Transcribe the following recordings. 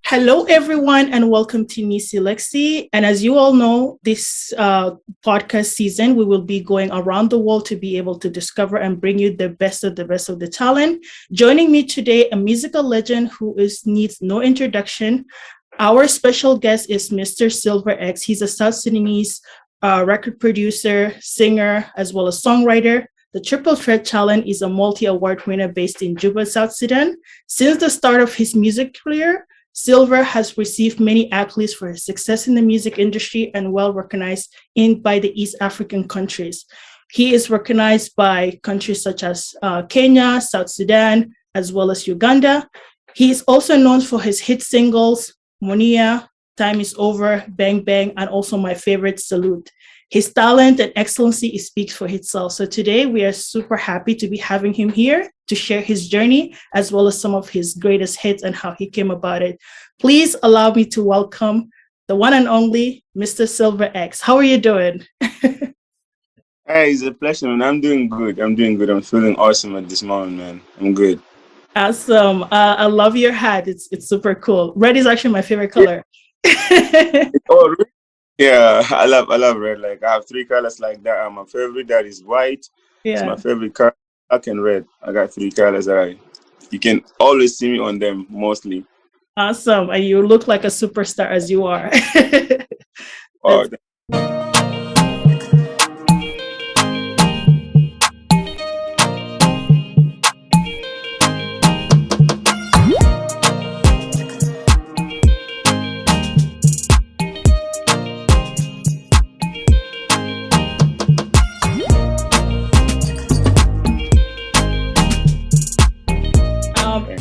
Hello, everyone, and welcome to neeceelexy. And as you all know, this podcast season, we will be going around the world to be able to discover and bring you the best of the talent. Joining me today, a musical legend who needs no introduction. Our special guest is Mr. Silver X. He's a South Sudanese record producer, singer, as well as songwriter. The Triple Threat Talent is a multi-award winner based in Juba, South Sudan. Since the start of his music career, Silver has received many accolades for his success in the music industry and well recognized by the East African countries. He is recognized by countries such as Kenya, South Sudan, as well as Uganda. He is also known for his hit singles, Monia, Time Is Over, Bang Bang, and also my favorite, Salute. His talent and excellency speaks for itself. So today we are super happy to be having him here to share his journey as well as some of his greatest hits and how he came about it. Please allow me to welcome the one and only Mr. Silver X. How are you doing? Hey, it's a pleasure, man. I'm doing good. I'm feeling awesome at this moment, man. I'm good. Awesome. I love your hat. It's super cool. Red is actually my favorite color. Oh, really? Yeah, I love red. Like I have three colors like that. My favorite that is white. It's my favorite color. Black and red. I got three colors. You can always see me on them mostly. Awesome. And you look like a superstar as you are. Oh,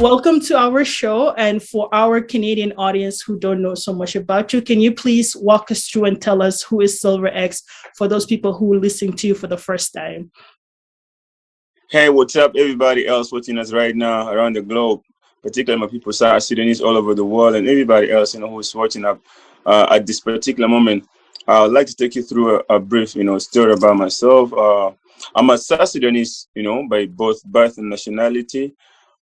welcome to our show. And for our Canadian audience who don't know so much about you, can you please walk us through and tell us who is Silver X for those people who listen to you for the first time? Hey, what's up, everybody else watching us right now around the globe, particularly my people South Sudanese all over the world, and everybody else who's watching up at this particular moment. I would like to take you through a brief story about myself. I'm a South Sudanese, by both birth and nationality.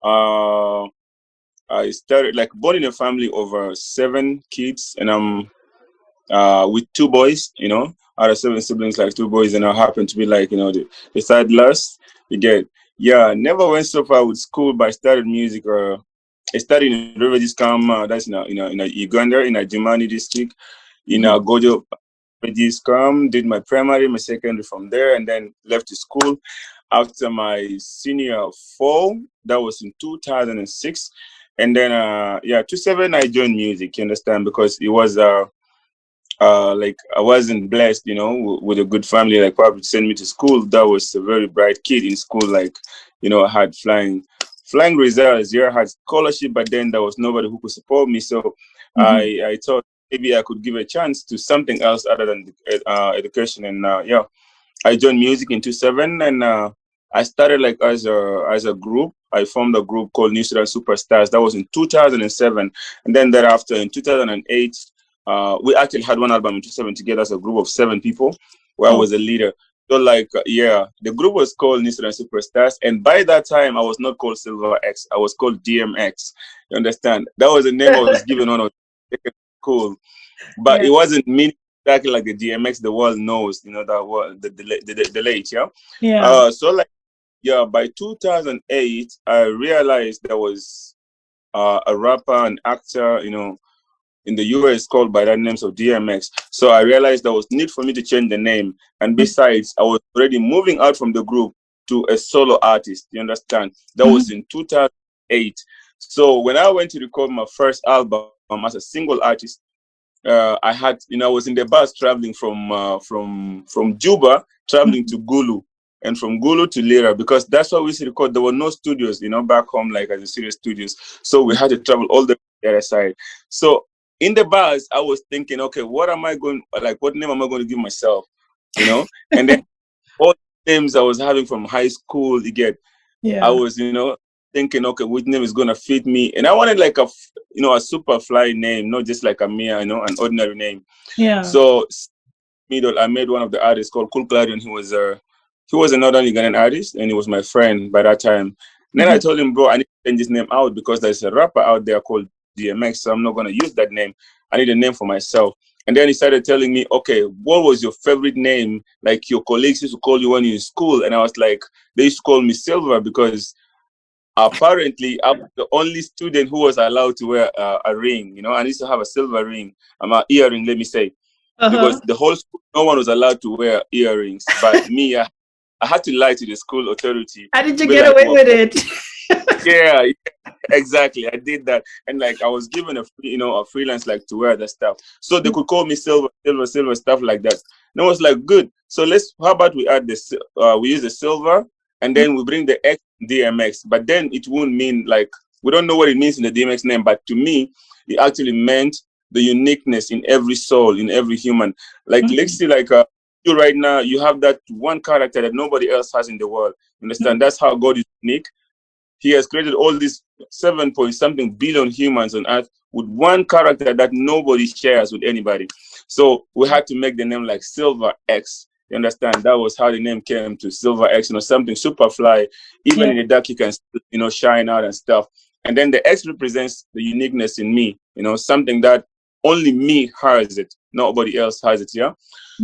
I started born in a family of 7 kids, and I'm with 2 boys, out of 7 siblings, 2 boys, and I happen to be the third last. Never went so far with school, but I started music. I studied in Refugees Camp, that's in Uganda, in a Jimani district, in Gojo Refugees Camp. Did my primary, my secondary from there, and then left to school after my senior fall. That was in 2006. And then, 2007, I joined music, you understand, because it was, I wasn't blessed, with a good family, probably send me to school. That was a very bright kid in school, I had flying results. I had scholarship, but then there was nobody who could support me. So I thought maybe I could give a chance to something else other than education. And I joined music in 2007, and I started as a group. I formed a group called Neecee Superstars. That was in 2007, and then thereafter in 2008, we actually had one album in 2007 together as a group of 7 people, where I was a leader. So the group was called Neecee Superstars, and by that time I was not called Silver X. I was called DMX. You understand? That was the name I was given on cool, but it wasn't meaning exactly like the DMX the world knows. That was the late, by 2008, I realized there was a rapper and actor, in the US called by that name of DMX. So I realized there was need for me to change the name. And besides, I was already moving out from the group to a solo artist. You understand? That was in 2008. So when I went to record my first album as a single artist, I had, I was in the bus traveling from Juba, traveling to Gulu. And from Gulu to Lira, because that's what we used to record. There were no studios, back home, as a serious studios. So we had to travel all the way to the other side. So in the bus, I was thinking, okay, what name am I going to give myself? And then all the names I was having from high school, I was, thinking, okay, which name is going to fit me? And I wanted a super fly name, not just like a Mia, an ordinary name. Yeah. So I made one of the artists called Cool Clarion. He was another Ugandan artist, and he was my friend by that time. And then I told him, bro, I need to change his name out because there's a rapper out there called DMX, so I'm not going to use that name. I need a name for myself. And then he started telling me, okay, what was your favorite name? Like your colleagues used to call you when you were in school. And I was like, they used to call me Silver because apparently I'm the only student who was allowed to wear a ring. You know, I used to have a silver ring, an earring, let me say, because the whole school, no one was allowed to wear earrings. But me, I had to lie to the school authority. How did you get away with it? Yeah, exactly. I did that, and like I was given a freelance like to wear the stuff, so they could call me Silver, stuff like that. And I was like, good. So how about we add this? We use the silver, and then we bring the X DMX. But then it won't mean like we don't know what it means in the DMX name. But to me, it actually meant the uniqueness in every soul, in every human. Like Lexy, like you right now, you have that one character that nobody else has in the world. Understand? That's how God is unique. He has created all these 7-point-something billion humans on earth with one character that nobody shares with anybody. So we had to make the name like Silver X. You understand? That was how the name came to Silver X, something super fly. Even in the dark, you can, shine out and stuff. And then the X represents the uniqueness in me, something that only me has it. Nobody else has it, yeah?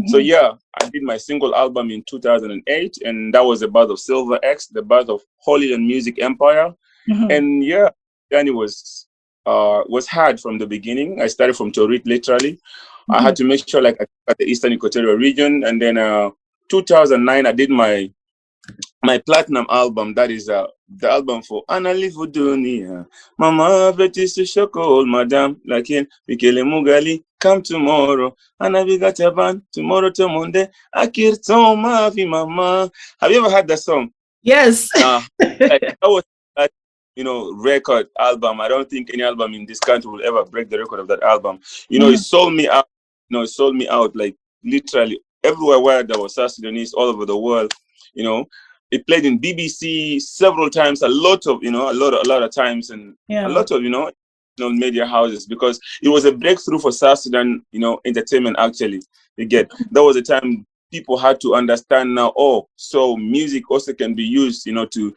So yeah, I did my single album in 2008, and that was the birth of Silver X, the birth of HolyLand music empire. And yeah, then it was hard from the beginning. I started from Torit, literally. I had to make sure like I got the Eastern Equatorial region, and then 2009 I did my platinum album. That is the album for Analifu Dunia, Mama Betis Shoko, Madam, Lakin, Mikele Mugali, Come Tomorrow, Anabigataban, Tomorrow to Monday, Akir Toma, Mama. Have you ever heard that song? Yes. That was that, record album. I don't think any album in this country will ever break the record of that album. It sold me out. It sold me out like literally everywhere where there was South Sudanese all over the world. It played in BBC several times, a lot of times, and a lot of media houses, because it was a breakthrough for South Sudan, entertainment. Actually, that was a time people had to understand now. Oh, so music also can be used, to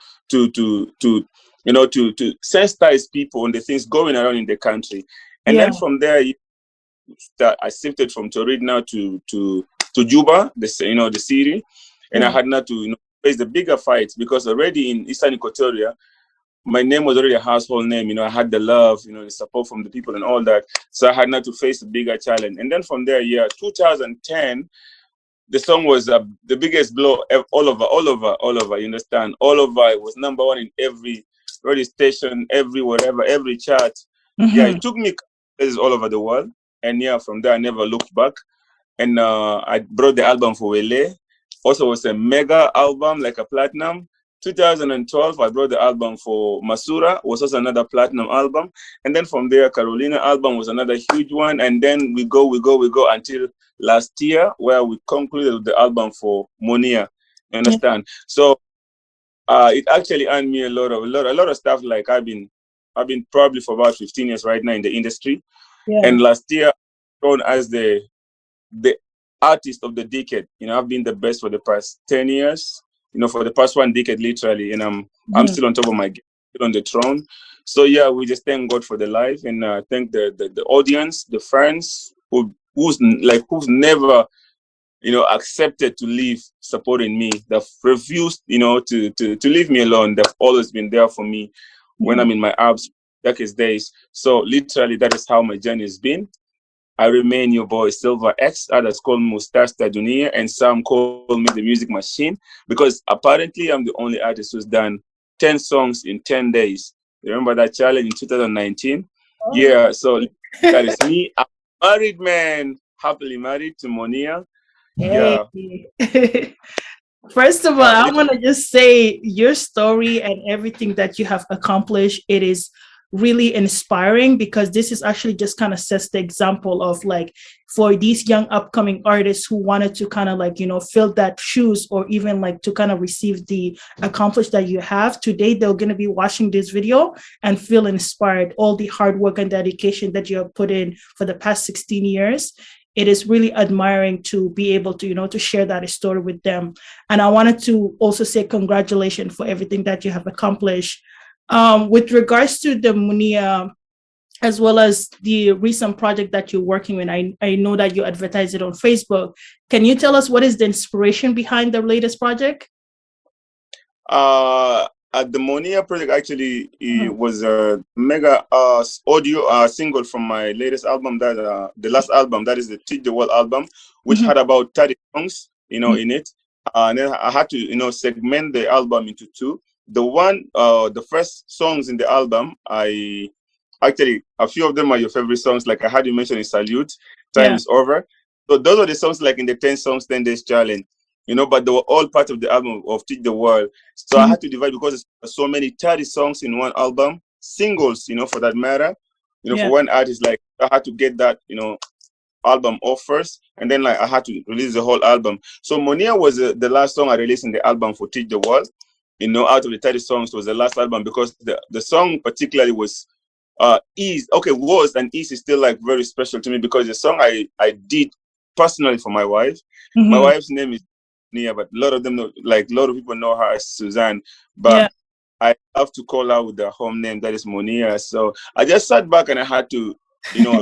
sensitize people on the things going around in the country. And then from there, I shifted from Torid now to Juba, the city, and I had not to face the bigger fights, because already in Eastern Equatoria, my name was already a household name. I had the love, the support from the people and all that. So I had not to face a bigger challenge. And then from there, 2010, the song was the biggest blow all over. You understand? All over. It was number one in every radio station, every chart. Yeah, it took me places all over the world. And from there, I never looked back. And I brought the album for Wele. Also was a mega album, like a platinum. 2012, I brought the album for Masura, was also another platinum album. And then from there, Carolina album was another huge one. And then we go until last year, where we concluded with the album for Monia. You understand? So it actually earned me a lot of stuff. Like I've been probably for about 15 years right now in the industry. And last year, known as the artist of the decade. I've been the best for the past 10 years, for the past 1 decade, literally. And I'm still on top of my game, still on the throne. So yeah, we just thank God for the life, and thank the audience, the friends who's never, accepted to leave supporting me. They've refused, to leave me alone. They've always been there for me when I'm in my darkest days. So literally, that is how my journey has been. I remain your boy Silver X. Others call me Mustasta Dunia, and some call me the Music Machine, because apparently I'm the only artist who's done 10 songs in 10 days. Remember that challenge in 2019? Oh. Yeah, so that is me. I'm married, man. Happily married to Monia. Hey. Yeah. First of all, I want to just say your story and everything that you have accomplished, it is really inspiring, because this is actually just kind of sets the example of like for these young upcoming artists who wanted to kind of like fill that shoes, or even like to kind of receive the accomplishment that you have today. They're going to be watching this video and feel inspired. All the hard work and dedication that you have put in for the past 16 years, it is really admiring to be able to to share that story with them. And I wanted to also say congratulations for everything that you have accomplished. With regards to the Monia as well as the recent project that you're working on. I know that you advertise it on Facebook. Can you tell us what is the inspiration behind the latest project? The Monia project actually, it was a mega audio single from my latest album, that the last album, that is the Teach the World album, which had about 30 songs, in it. And then I had to, segment the album into two. The first songs in the album, actually, a few of them are your favorite songs. Like I had you mention in Salute, Time is Over. So those are the songs like in the 10 songs, 10 days challenge, but they were all part of the album of Teach the World. So I had to divide because there's so many 30 songs in one album, singles, for that matter, for one artist, like I had to get that, album off first, and then like I had to release the whole album. So Monia was the last song I released in the album for Teach the World. Out of the 30 songs was the last album, because the song particularly was was and is still like very special to me, because the song I did personally for my wife. My wife's name is Monia, but a lot of them know, like a lot of people know her as Suzanne, but I have to call her with the home name, that is Monia. So I just sat back and I had to,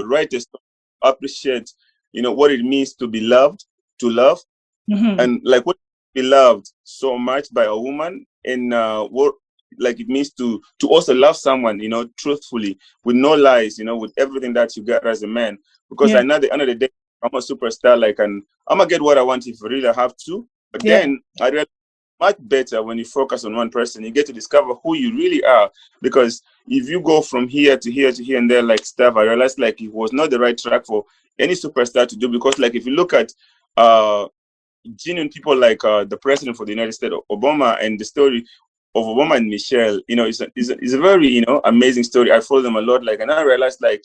write a song, appreciate, what it means to be loved, to love, and like what be loved so much by a woman, and what like it means to also love someone, truthfully, with no lies, with everything that you get as a man. Because I know at the end of the day, I'm a superstar, like, and I'm gonna get what I want if I really have to. But then I realized much better when you focus on one person, you get to discover who you really are. Because if you go from here to here to here and there, like stuff, I realized like it was not the right track for any superstar to do. Because like if you look at genuine people like the president for the United States, Obama, and the story of Obama and Michelle, it's a very, amazing story. I follow them a lot, like, and I realized like,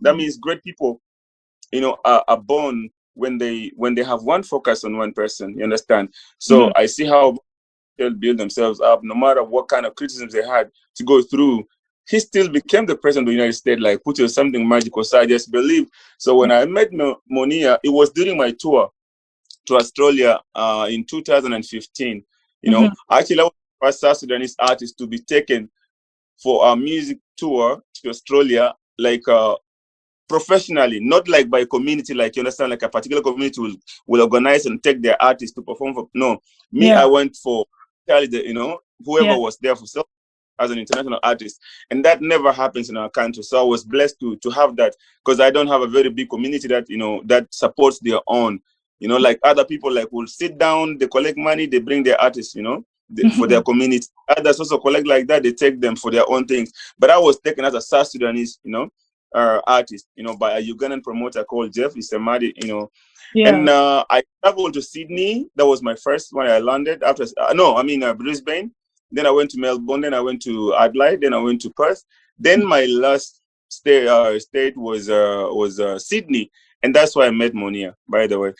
that means great people, are born when they have one focus on one person, you understand? So I see how they'll build themselves up, no matter what kind of criticisms they had to go through. He still became the president of the United States, like, which was something magical. So I just believe. So when I met Monia, it was during my tour to Australia in 2015. Actually, I was the first South Sudanese artist to be taken for a music tour to Australia, like professionally, not like by community, like, you understand, like a particular community will organize and take their artists to perform for. No, I went for whoever was there for self as an international artist, and that never happens in our country. So I was blessed to have that, because I don't have a very big community that that supports their own. Like other people, like, will sit down, they collect money, they bring their artists, for their community. Others also collect like that, they take them for their own things. But I was taken as a South Sudanese, artist, by a Ugandan promoter called Jeff Isemadi, and I traveled to Sydney. That was my first one. I landed after, Brisbane. Then I went to Melbourne. Then I went to Adelaide. Then I went to Perth. Then my last state was Sydney, and that's why I met Monia, by the way.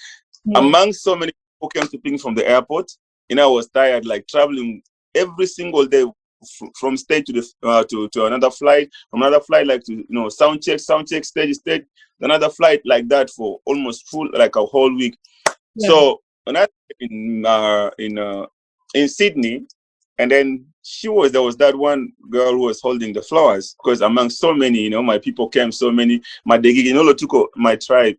Among so many people came to pick me from the airport, I was tired, like traveling every single day from state to the to another flight, from another flight, like to sound check, stage, another flight, like that for almost full, like a whole week. So when I in Sydney, and then there was that one girl who was holding the flowers, because among so many, my people came, so many, my Degigi, Tuko, my tribe,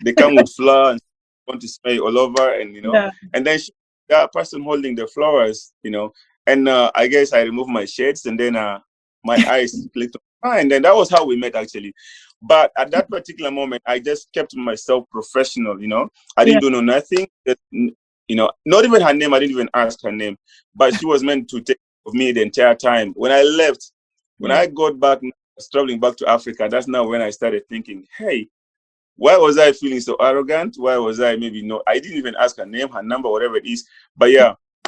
they come with flowers and want to spray all over, and and then that person holding the flowers, and I guess I removed my shades, and then my eyes clicked on her, and then that was how we met, actually. But at that particular moment, I just kept myself professional, I didn't do nothing, not even her name, I didn't even ask her name, but she was meant to take care of me the entire time. When I left, when I got back, traveling back to Africa, that's now when I started thinking, hey, why was I feeling so arrogant? Why was I I didn't even ask her name, her number, whatever it is. But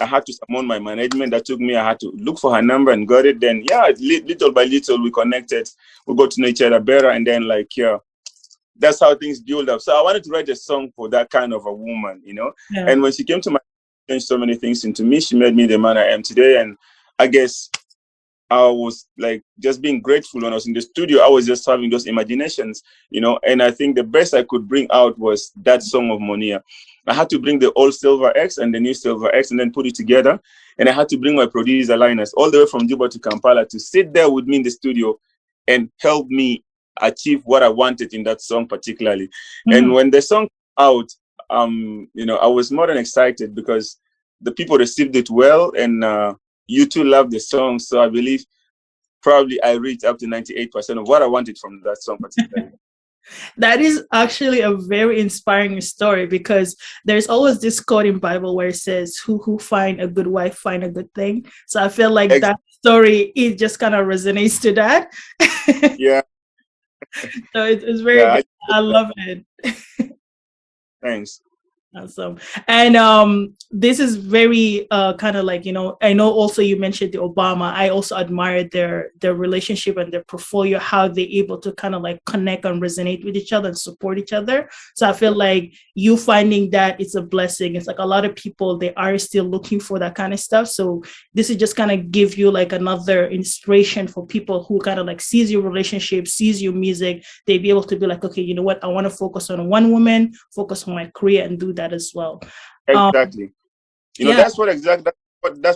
I had to summon my management. That took me, I had to look for her number and got it. Then, little by little, we connected. We got to know each other better. And then, that's how things build up. So I wanted to write a song for that kind of a woman, And when she came to my, changed so many things into me. She made me the man I am today. And I guess I was like just being grateful when I was in the studio. I was just having those imaginations, and I think the best I could bring out was that song of Monia. I had to bring the old Silver X and the new Silver X and then put it together. And I had to bring my producer Linus all the way from Juba to Kampala to sit there with me in the studio and help me achieve what I wanted in that song particularly. Mm. And when the song out, you know, I was more than excited because the people received it well, and you too love the song. So I believe probably I reached up to 98% of what I wanted from that song particularly. That is actually a very inspiring story, because there's always this quote in Bible where it says, who find a good wife find a good thing. So I feel like that story, it just kind of resonates to that. Yeah. So it's very good. I love it. Thanks. Awesome. And this is very kind of like, you know, I know also you mentioned the Obama. I also admire their relationship and their portfolio, how they're able to kind of like connect and resonate with each other and support each other. So I feel like you finding that it's a blessing. It's like a lot of people, they are still looking for that kind of stuff. So this is just kind of give you like another inspiration for people who kind of like sees your relationship, sees your music. They be able to be like, okay, you know what, I want to focus on one woman, focus on my career, and do that as well. Exactly. You know, that's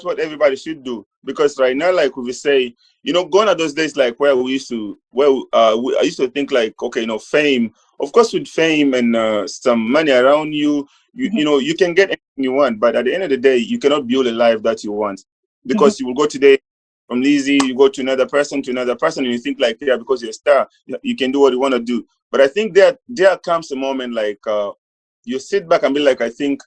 what everybody should do, because right now, like we say, you know, gone are those days like where I used to think like, okay, you know, fame, of course, with fame and some money around you, you know, you can get anything you want, but at the end of the day, you cannot build a life that you want, because you will go today from Neecee, you go to another person, and you think like, yeah, because you're a star, you can do what you want to do. But I think that there comes a moment like you sit back and be like, I think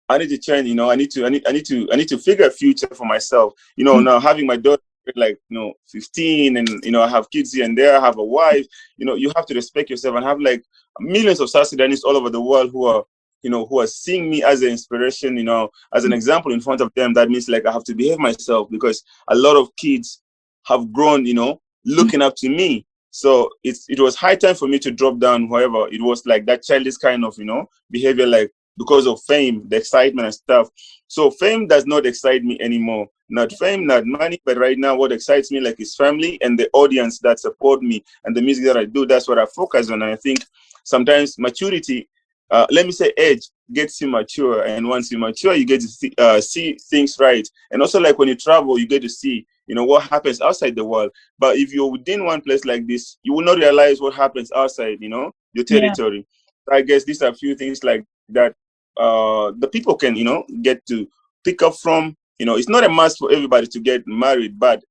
I need to change, you know, I need to figure a future for myself. You know, now having my daughter like, you know, 15, and, you know, I have kids here and there, I have a wife, you know, you have to respect yourself, and have like millions of South Sudanese all over the world who are, you know, who are seeing me as an inspiration, you know, as an example in front of them. That means like I have to behave myself, because a lot of kids have grown, you know, looking up to me. So it was high time for me to drop down. However, it was like that childish kind of, you know, behavior, like because of fame, the excitement and stuff. So fame does not excite me anymore. Not fame, not money, but right now what excites me like is family and the audience that support me and the music that I do. That's what I focus on. And I think sometimes maturity, let me say age, gets you mature. And once you mature, you get to see things right. And also like when you travel, you get to see, you know, what happens outside the world. But if you're within one place like this, you will not realize what happens outside, you know, your territory. Yeah. I guess these are a few things like that the people can, you know, get to pick up from. You know, it's not a must for everybody to get married, but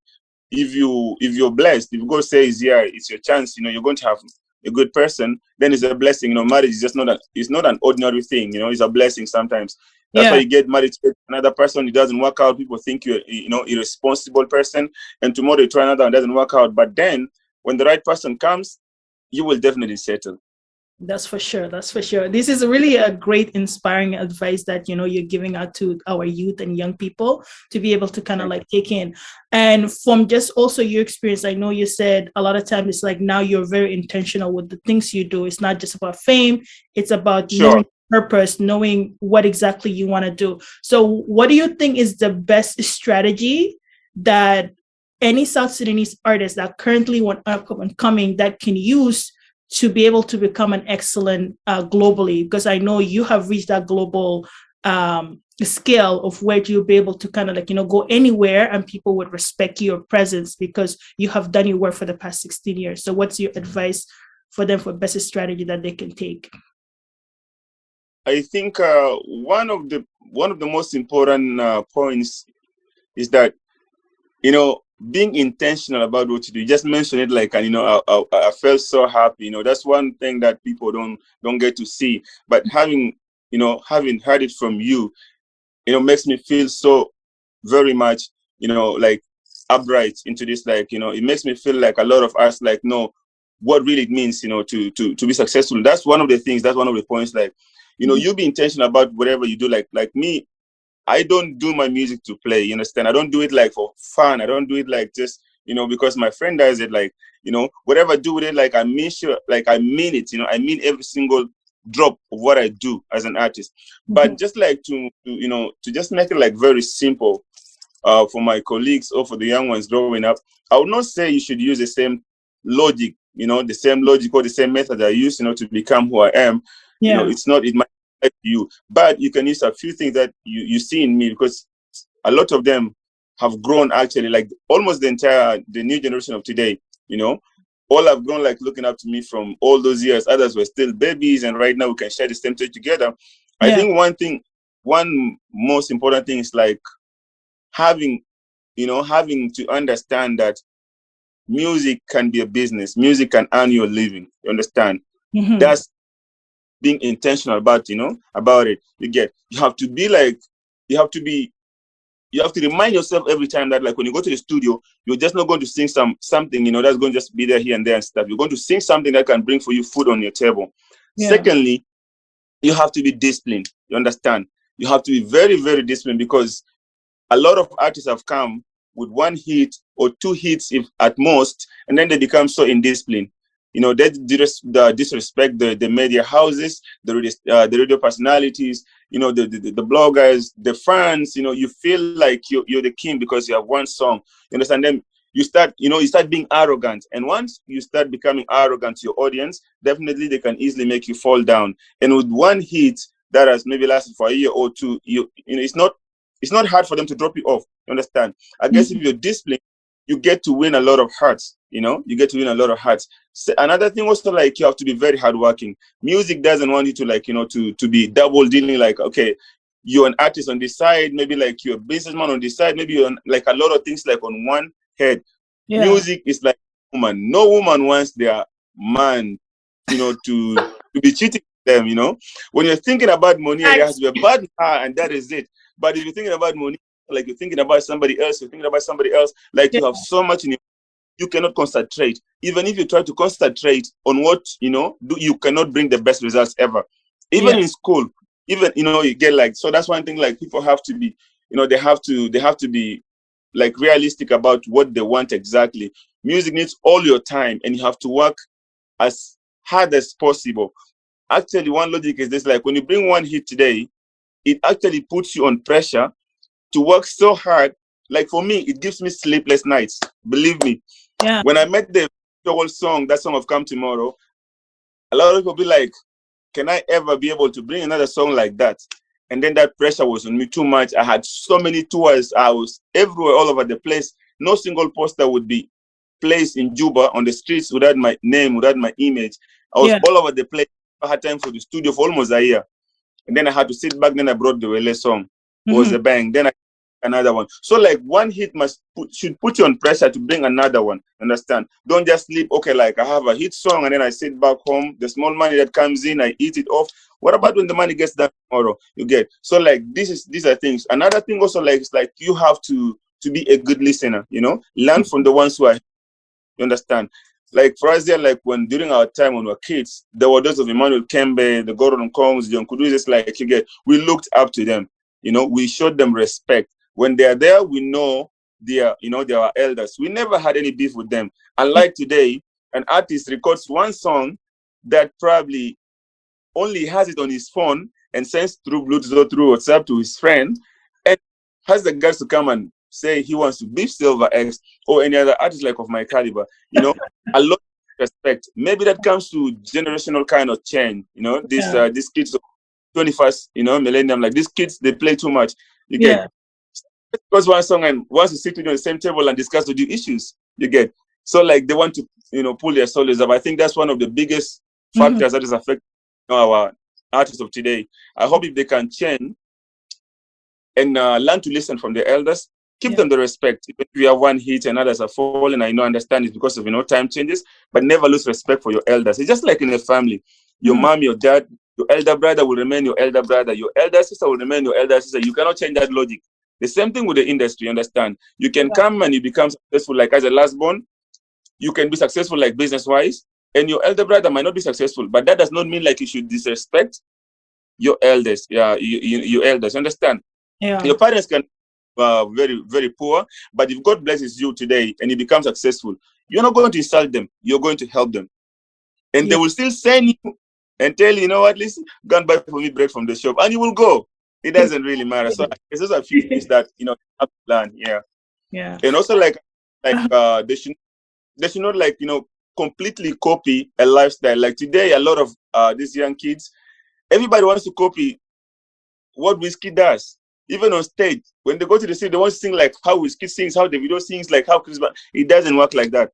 if you're blessed, if God says, yeah, it's your chance, you know, you're going to have a good person, then it's a blessing. You know, marriage is just it's not an ordinary thing, you know, it's a blessing sometimes. That's why you get married to another person, it doesn't work out. People think you're, you know, irresponsible person, and tomorrow you try another and it doesn't work out. But then when the right person comes, you will definitely settle. That's for sure. That's for sure. This is really a great, inspiring advice that, you know, you're giving out to our youth and young people to be able to kind of like take in. And from just also your experience, I know you said a lot of times it's like now you're very intentional with the things you do. It's not just about fame. It's about knowing purpose, knowing what exactly you want to do. So what do you think is the best strategy that any South Sudanese artist that currently want upcoming that can use to be able to become an excellent globally? Because I know you have reached that global scale of where you'll be able to kind of like, you know, go anywhere and people would respect your presence because you have done your work for the past 16 years. So what's your advice for them for best strategy that they can take? I think one of the most important points is that, you know, being intentional about what you do. You just mentioned it like, and, you know, I felt so happy. You know, that's one thing that people don't get to see. But having heard it from you, you know, makes me feel so very much, you know, like upright into this. Like, you know, it makes me feel like a lot of us like know what really it means, you know, to be successful. That's one of the things. That's one of the points. Like, you know, you be intentional about whatever you do. Like me, I don't do my music to play, you understand? I don't do it like for fun. I don't do it like just, you know, because my friend does it. Like, you know, whatever I do with it, like I mean it, you know, I mean every single drop of what I do as an artist. But just like to just make it like very simple for my colleagues or for the young ones growing up, I would not say you should use the same logic, you know, the same logic or the same method I use, you know, to become who I am. You know, it might you, but you can use a few things that you see in me, because a lot of them have grown actually, like almost the new generation of today, you know, all have grown like looking up to me from all those years. Others were still babies, and right now we can share the same stage together. I think one most important thing is like having to understand that music can be a business. Music can earn you a living. You understand? Mm-hmm. That's being intentional about it. You have to remind yourself every time that, like, when you go to the studio, you're just not going to sing something that's going to just be there, here and there and stuff. You're going to sing something that can bring for you food on your table. Secondly, you have to be disciplined. You understand? You have to be very, very disciplined, because a lot of artists have come with one hit or two hits, if at most, and then they become so indisciplined. They disrespect the media houses, the radio personalities, the bloggers, the fans. You feel like you're the king because you have one song. You understand? Then you start being arrogant, and once you start becoming arrogant to your audience, definitely they can easily make you fall down. And with one hit that has maybe lasted for a year or two, it's not hard for them to drop you off. You understand? I guess if you're disciplined, you get to win a lot of hearts. You get to win a lot of hearts. So another thing also, like, you have to be very hardworking. Music doesn't want you to, like, to be double dealing. Like, okay, you're an artist on this side, maybe like you're a businessman on this side, maybe you're like a lot of things like on one head. Music is like a woman. No woman wants their man, to be cheating them. When you're thinking about Monia, there has to be a bad heart, and that is it. But if you're thinking about Monia, like you're thinking about somebody else, like you have so much in you cannot concentrate. Even if you try to concentrate on what you cannot bring the best results ever. Even in school, you get like, so that's one thing, like, people have to be, they have to be like realistic about what they want exactly. Music needs all your time, and you have to work as hard as possible. Actually, one logic is this: like, when you bring one hit today, it actually puts you on pressure to work so hard. Like, for me, it gives me sleepless nights. Believe me. When I met the whole song, that song of Come Tomorrow, a lot of people be like, can I ever be able to bring another song like that? And then that pressure was on me too much. I had so many tours. I was everywhere, all over the place. No single poster would be placed in Juba on the streets without my name, without my image. I was all over the place. I had time for the studio for almost a year. And then I had to sit back. Then I brought the Wele song. It was a bang. Then I another one. So, like, one hit should put you on pressure to bring another one. Understand? Don't just sleep. Okay, like, I have a hit song and then I sit back home. The small money that comes in, I eat it off. What about when the money gets done tomorrow? You get. So, like, these are things. Another thing also, like, is like you have to be a good listener. Learn from the ones who are. You understand? Like, for us there, like, during our time when we were kids, there were those of Emmanuel Kembe, the Gordon Combs, John Kuduzes, like, we looked up to them. We showed them respect. When they are there, we know they are our elders. We never had any beef with them. Unlike today, an artist records one song that probably only has it on his phone and sends through Bluetooth or through WhatsApp to his friend, and has the guts to come and say he wants to beef Silver X or any other artist like of my caliber. A lot of respect. Maybe that comes to generational kind of change. These kids of 21st, millennium, like, these kids, they play too much. You get. Because one song and wants to sit with you on the same table and discuss with you issues, you get. So, like, they want to, pull their shoulders up. I think that's one of the biggest factors that is affecting our artists of today. I hope if they can change and learn to listen from the elders, keep them the respect. If you have one hit and others are falling, I understand it's because of, time changes, but never lose respect for your elders. It's just like in a family. Your mom, your dad, your elder brother will remain your elder brother. Your elder sister will remain your elder sister. You cannot change that logic. The same thing with the industry, understand? You can come and you become successful like as a last born. You can be successful like business-wise, and your elder brother might not be successful, but that does not mean like you should disrespect your elders. Your elders, understand? Your parents can very, very poor, but if God blesses you today and you become successful, you're not going to insult them. You're going to help them. And they will still send you and tell you, what, listen, go and buy for me bread from the shop, and you will go. It doesn't really matter. So it's just a few things that have to learn. Yeah. And also like they should not like completely copy a lifestyle. Like today, a lot of these young kids, everybody wants to copy what Whiskey does. Even on stage, when they go to the city, they want to sing like how Whiskey sings, how the video sings, like how Chris. It doesn't work like that.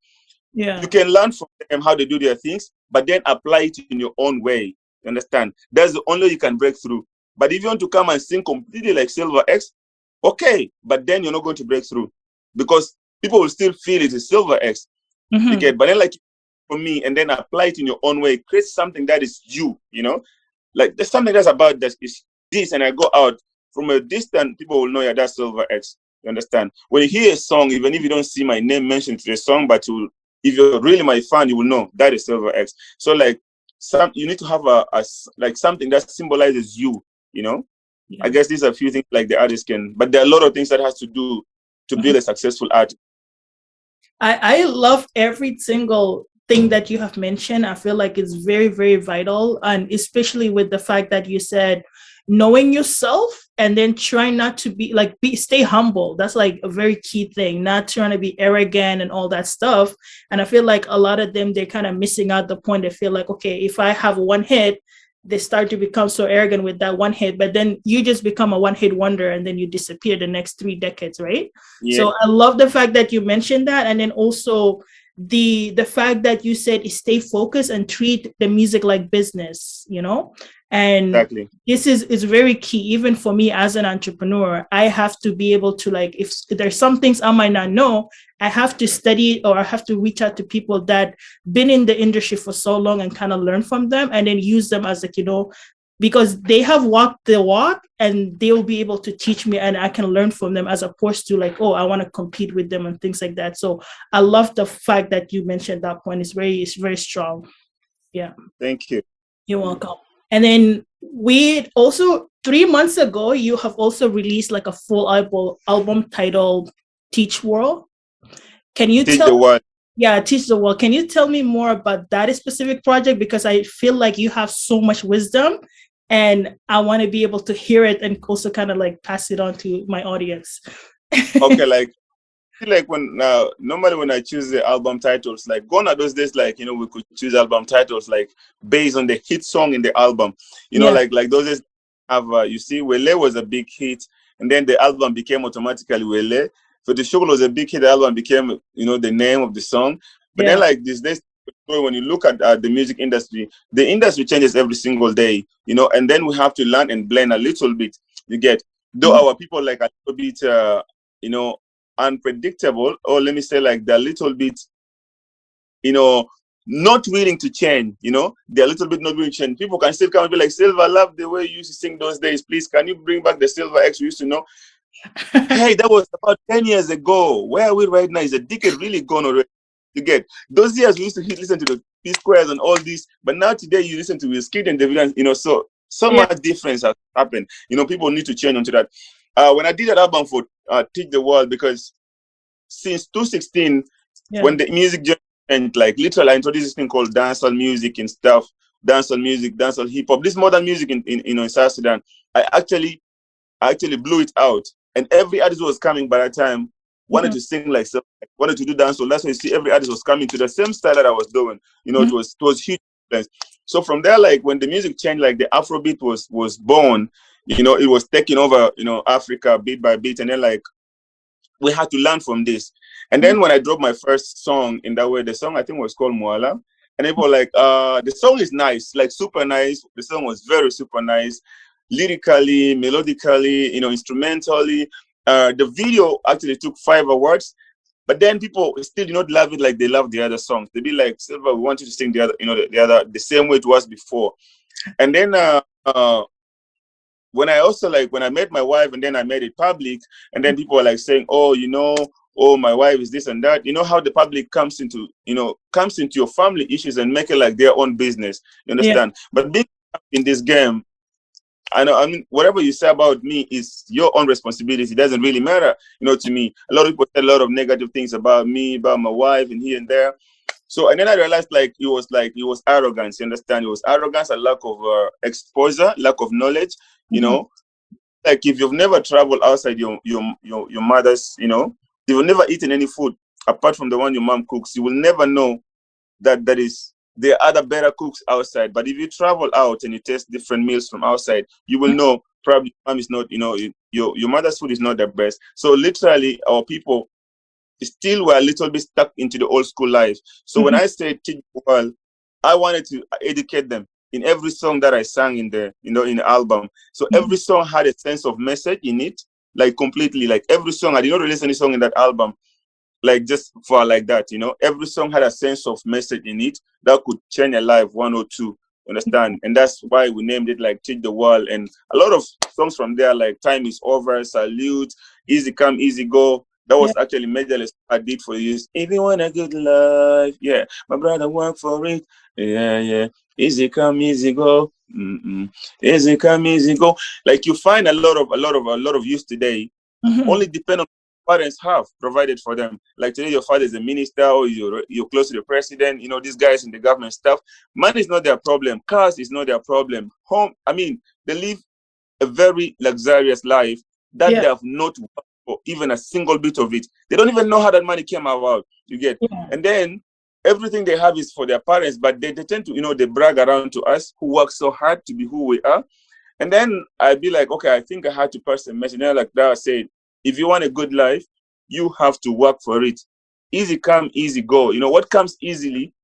Yeah. You can learn from them how they do their things, but then apply it in your own way. You understand? That's the only way you can break through. But if you want to come and sing completely like Silver X, okay, but then you're not going to break through because people will still feel it is Silver X. You get, but then like for me, and then apply it in your own way, create something that is you, you know, like there's something that's about this is this, and I go out from a distance, people will know, yeah, that's Silver X. You understand? When you hear a song, even if you don't see my name mentioned to the song, but you, if you're really my fan, you will know that is Silver X. So like you need to have a like something that symbolizes you, you know. Yeah. I guess these are a few things like the artist can, but there are a lot of things that has to do to build a successful artist. I love every single thing that you have mentioned. I feel like it's very, very vital, and especially with the fact that you said knowing yourself and then trying not to be like stay humble. That's like a very key thing, not trying to be arrogant and all that stuff. And I feel like a lot of them, they're kind of missing out the point. They feel like, okay, if I have one hit, they start to become so arrogant with that one hit, but then you just become a one-hit wonder and then you disappear the next 3 decades, right? Yeah. So I love the fact that you mentioned that. And then also the fact that you said stay focused and treat the music like business, you know? And exactly. This is very key. Even for me as an entrepreneur, I have to be able to, like, if there's some things I might not know, I have to study or I have to reach out to people that been in the industry for so long and kind of learn from them and then use them as, like, you know, because they have walked the walk and they'll be able to teach me and I can learn from them, as opposed to like, oh, I want to compete with them and things like that. So I love the fact that you mentioned that point. It's very strong. Yeah. Thank you. You're welcome. And then we also 3 months ago, you have also released like a full album titled Teach World. Can you Teach the World? Yeah, Teach the World. Can you tell me more about that specific project? Because I feel like you have so much wisdom and I want to be able to hear it and also kind of like pass it on to my audience. Okay, like when normally when I choose the album titles, like gone are those days, like, you know, we could choose album titles like based on the hit song in the album, you know, like those days have you see, Wele was a big hit, and then the album became automatically Wele. So the show was a big hit, the album became, you know, the name of the song. But then like these days, when you look at the music industry, the industry changes every single day, you know, and then we have to learn and blend a little bit. You get, though our people like a little bit, you know, unpredictable, or let me say like they're a little bit, you know, not willing to change, you know, they're a little bit not willing to change. People can still come and be like, Silver, I love the way you used to sing those days. Please, can you bring back the Silver X we used to know? Hey, that was about 10 years ago. Where are we right now? Is a decade really gone already? You get, those years we used to listen to the P Squares and all this, but now today you listen to Wizkid and David, you know, so much difference has happened. You know, people need to change onto that. When I did that album for Teach the World, because since 2016, when the music just and like literally I introduced this thing called dancehall music and stuff, dancehall music, dancehall hip hop, this modern music in South Sudan, I actually blew it out, and every artist who was coming by that time wanted to sing like so, wanted to do dancehall. That's why you see every artist was coming to the same style that I was doing. You know, it was huge. So from there, like when the music changed, like the Afrobeat was born. You know, it was taking over, you know, Africa beat by beat. And then like, we had to learn from this. And then when I dropped my first song in that way, the song I think was called Moya Ena. And people were like, the song is nice, like super nice. The song was very super nice. Lyrically, melodically, you know, instrumentally. The video actually took 5 awards. But then people still do not love it like they love the other songs. They be like, Silver, we want you to sing the other, you know, the same way it was before. And then when I also like, when I met my wife and then I made it public, and then people were like saying, oh, you know, oh, my wife is this and that. You know how the public comes into your family issues and make it like their own business. You understand? Yeah. But being in this game, I mean, whatever you say about me is your own responsibility. It doesn't really matter, you know, to me. A lot of people say a lot of negative things about me, about my wife, and here and there. So, and then I realized it was arrogance. You understand? It was arrogance, a lack of exposure, lack of knowledge. You know, like if you've never traveled outside your mother's, you know, you've never eaten any food apart from the one your mom cooks, you will never know that there are other better cooks outside. But if you travel out and you taste different meals from outside, you will know probably mom is not, you know, your mother's food is not the best. So literally our people, still were a little bit stuck into the old school life. So when I said teach the world, I wanted to educate them in every song that I sang in the in the album. So every song had a sense of message in it, like completely. Like every song, I did not release any song in that album like just for like that, every song had a sense of message in it that could change a life, one or two, understand? And that's why we named it like Teach the World. And a lot of songs from there, like Time Is Over, Salute, Easy Come, Easy Go. That was actually majorly I did for you. If you want a good life, yeah, my brother work for it, yeah. Easy come, easy go, easy come, easy go. Like you find a lot of youth today only depend on parents have provided for them. Like today, your father is a minister or you're close to the president, these guys in the government stuff. Money is not their problem. Cars is not their problem. Home, they live a very luxurious life that they have not worked for even a single bit of it. They don't even know how that money came about, you get. And then everything they have is for their parents, but they tend to, they brag around to us who work so hard to be who we are. And then I'd be like, okay, I think I had to pass a message. Like that I said, if you want a good life, you have to work for it. Easy come, easy go. What comes easily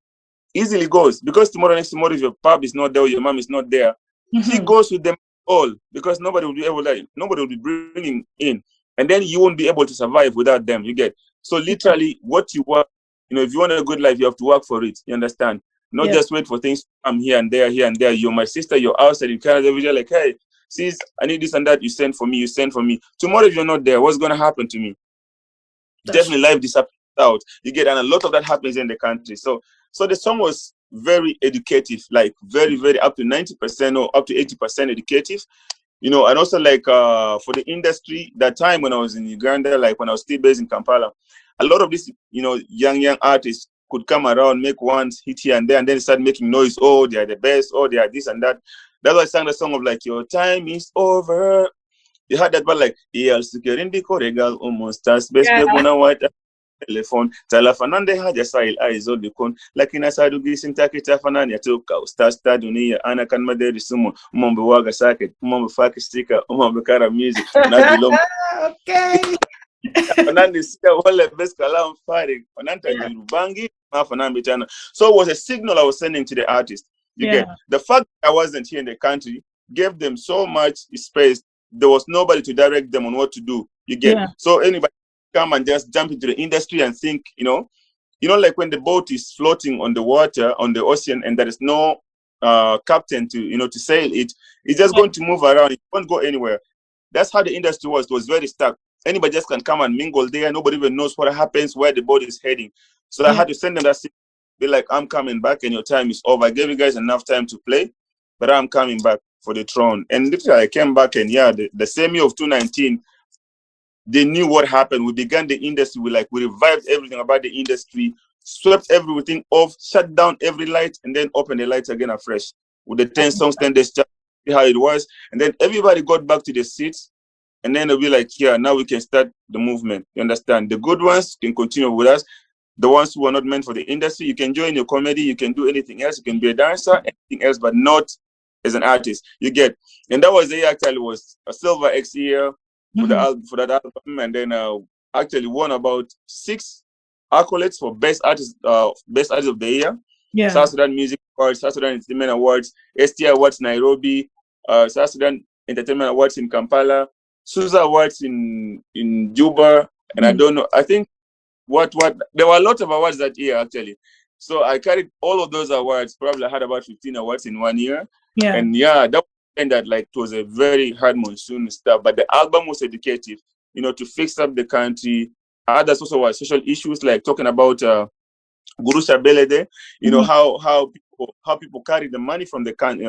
goes. Because next tomorrow, if your pap is not there or your mom is not there, he goes with them all because nobody will be bringing in. And then you won't be able to survive without them, you get. So literally what you work, if you want a good life, you have to work for it. You understand? Not just wait for things to come here and there. You're my sister, you're outside in Canada, you're like, hey, sis, I need this and that. You send for me. Tomorrow, if you're not there, what's going to happen to me? Definitely life disappears out. You get, and a lot of that happens in the country. So the song was very educative, like very, very up to 90% or up to 80% educative. And also like for the industry, that time when I was in Uganda, like when I was still based in Kampala, a lot of these, young artists could come around, make one hit here and there, and then start making noise. Oh, they are the best. Oh, they are this and that. That's why I sang the song of like, your time is over. You had that, but like, regal almost as best white telephone. Telefonande haja style eyes all the con. Like in a side of this in Takita Fanania took out star dunia, Anna can maderi sumo, Mumbo Waga Saket, Mumbo Faki sticker, Mumbo Kara music, okay. So it was a signal I was sending to the artist. You get the fact that I wasn't here in the country gave them so much space. There was nobody to direct them on what to do. You get so anybody come and just jump into the industry and think, like when the boat is floating on the water, on the ocean, and there is no captain to to sail it, it's just going to move around. It won't go anywhere. That's how the industry was. It was very stuck. Anybody just can come and mingle there. Nobody even knows what happens, where the boat is heading. So I had to send them that signal, be like, I'm coming back and your time is over. I gave you guys enough time to play, but I'm coming back for the throne. And literally I came back and the same year of 2019, they knew what happened. We began the industry. We revived everything about the industry, swept everything off, shut down every light, and then opened the lights again afresh. With the 10 songs, then they started how it was. And then everybody got back to the seats. And then they'll be like, now we can start the movement. You understand? The good ones can continue with us. The ones who are not meant for the industry, you can join your comedy, you can do anything else, you can be a dancer, anything else, but not as an artist. You get. And that was the year actually was a silver X year for that album, and then actually won about 6 accolades for best artist of the year. South Sudan Music Awards, South Sudan Entertainment Awards, ST Awards Nairobi, South Sudan Entertainment Awards in Kampala, Susa Awards in Juba, and I don't know. I think what there were a lot of awards that year actually. So I carried all of those awards. Probably I had about 15 awards in 1 year. And that and that like it was a very hard monsoon stuff, but the album was educative, to fix up the country. Others also were social issues like talking about Gurusha Belede, how people carry the money from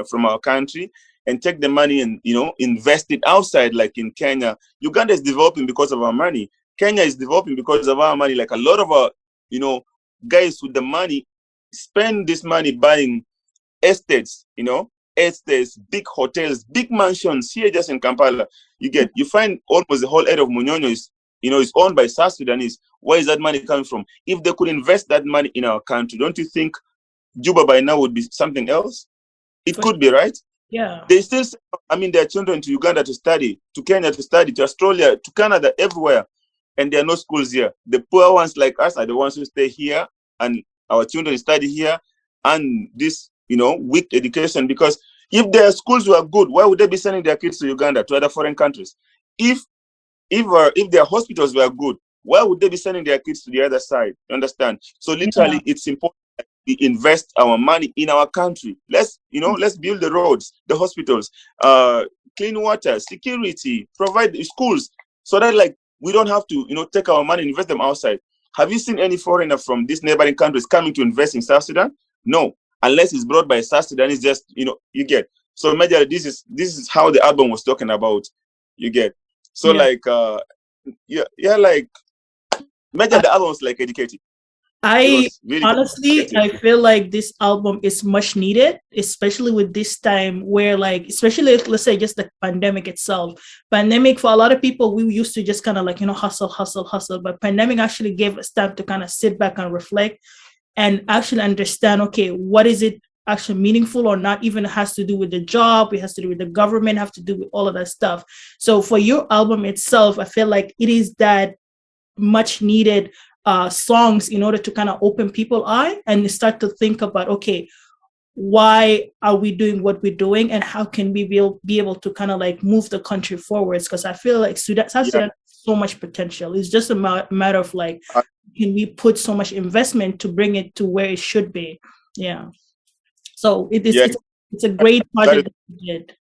from our country and take the money and invest it outside, like in Kenya. Uganda is developing because of our money. Kenya is developing because of our money. Like a lot of our guys with the money spend this money buying estates, estates, big hotels, big mansions here just in Kampala. You find almost the whole area of Munyonyo is owned by South Sudanese. Where is that money coming from? If they could invest that money in our country, don't you think Juba by now would be something else? It could be, right? Yeah. They still send, their children to Uganda to study, to Kenya to study, to Australia, to Canada, everywhere. and there are no schools here. The poor ones like us are the ones who stay here, and our children study here, and this, weak education. Because if their schools were good, why would they be sending their kids to Uganda, to other foreign countries? If their hospitals were good, why would they be sending their kids to the other side? You understand? So literally, it's important that we invest our money in our country. Let's build the roads, the hospitals, clean water, security, provide schools, so that like we don't have to, take our money and invest them outside. Have you seen any foreigner from these neighboring countries coming to invest in South Sudan? No, unless it's brought by South Sudan. It's just, you get. So majorly, this is how the album was talking about. You get. So like, like, major the album was like educated. I honestly, I feel like this album is much needed, especially with this time where, like, especially let's say just the pandemic itself. Pandemic, for a lot of people, we used to just kind of like, hustle. But pandemic actually gave us time to kind of sit back and reflect and actually understand, okay, what is it actually meaningful or not? Even has to do with the job, it has to do with the government, have to do with all of that stuff. So for your album itself, I feel like it is that much needed songs in order to kind of open people's eye and start to think about, okay, why are we doing what we're doing, and how can we be able to kind of like move the country forwards? Because I feel like South Sudan has so much potential. It's just a matter of like, can we put so much investment to bring it to where it should be? Yeah. So it's a great project that you did.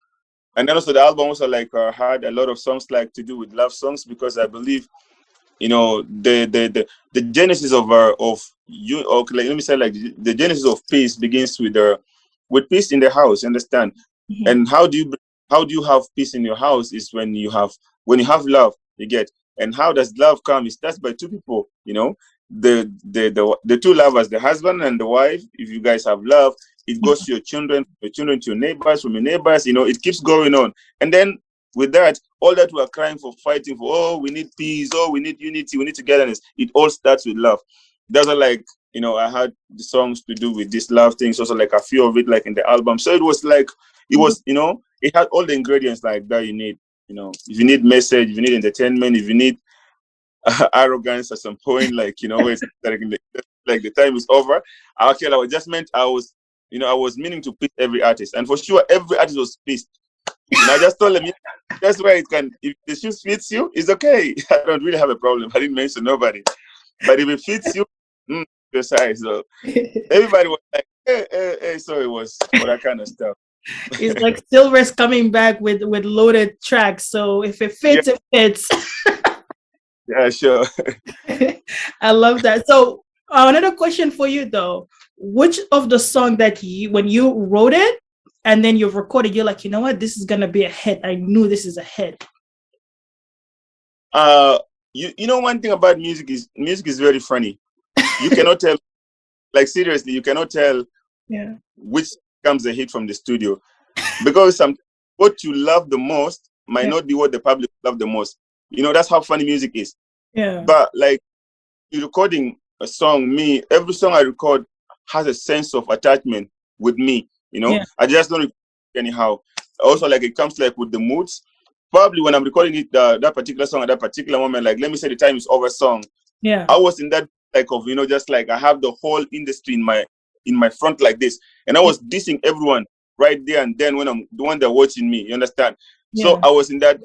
And then also the album also like had a lot of songs like to do with love songs, because I believe, the genesis of you, or like, let me say like the genesis of peace begins with peace in the house. Understand? Mm-hmm. And how do you have peace in your house is when you have love. You get. And how does love come? It starts by two people. The two lovers, the husband and the wife. If you guys have love, it goes to your children to your neighbors, from your neighbors. It keeps going on. And then with that, all that we are crying for, fighting for, oh, we need peace, oh, we need unity, we need togetherness. It all starts with love. That's like, I had the songs to do with this love things, also like a few of it like in the album. So it was like, it had all the ingredients like that you need. If you need message, if you need entertainment, if you need arrogance at some point, like, it's like the time is over. Actually, I was meaning to pick every artist, and for sure, every artist was pissed. I just told them, that's why it can. If the shoes fits you, it's okay. I don't really have a problem. I didn't mention nobody, but if it fits you, your size. So everybody was like, hey. So it was all that kind of stuff. It's like Silver's coming back with loaded tracks. So if it fits, it fits. Yeah, sure. I love that. So another question for you though: which of the song that when you wrote it and then you've recorded, you're like, you know what, this is gonna be a hit. I knew this is a hit. One thing about music is very funny. You cannot tell, like seriously, you cannot tell which comes a hit from the studio, because what you love the most might not be what the public love the most. That's how funny music is. Yeah. But like recording a song, every song I record has a sense of attachment with me. I just don't record anyhow. Also, like it comes like with the moods. Probably when I'm recording it, that particular song at that particular moment, like let me say the time is over song. Yeah. I was in that like of just like I have the whole industry in my front like this, and I was dissing everyone right there and then when I'm the one that watching me. You understand? Yeah. So I was in that.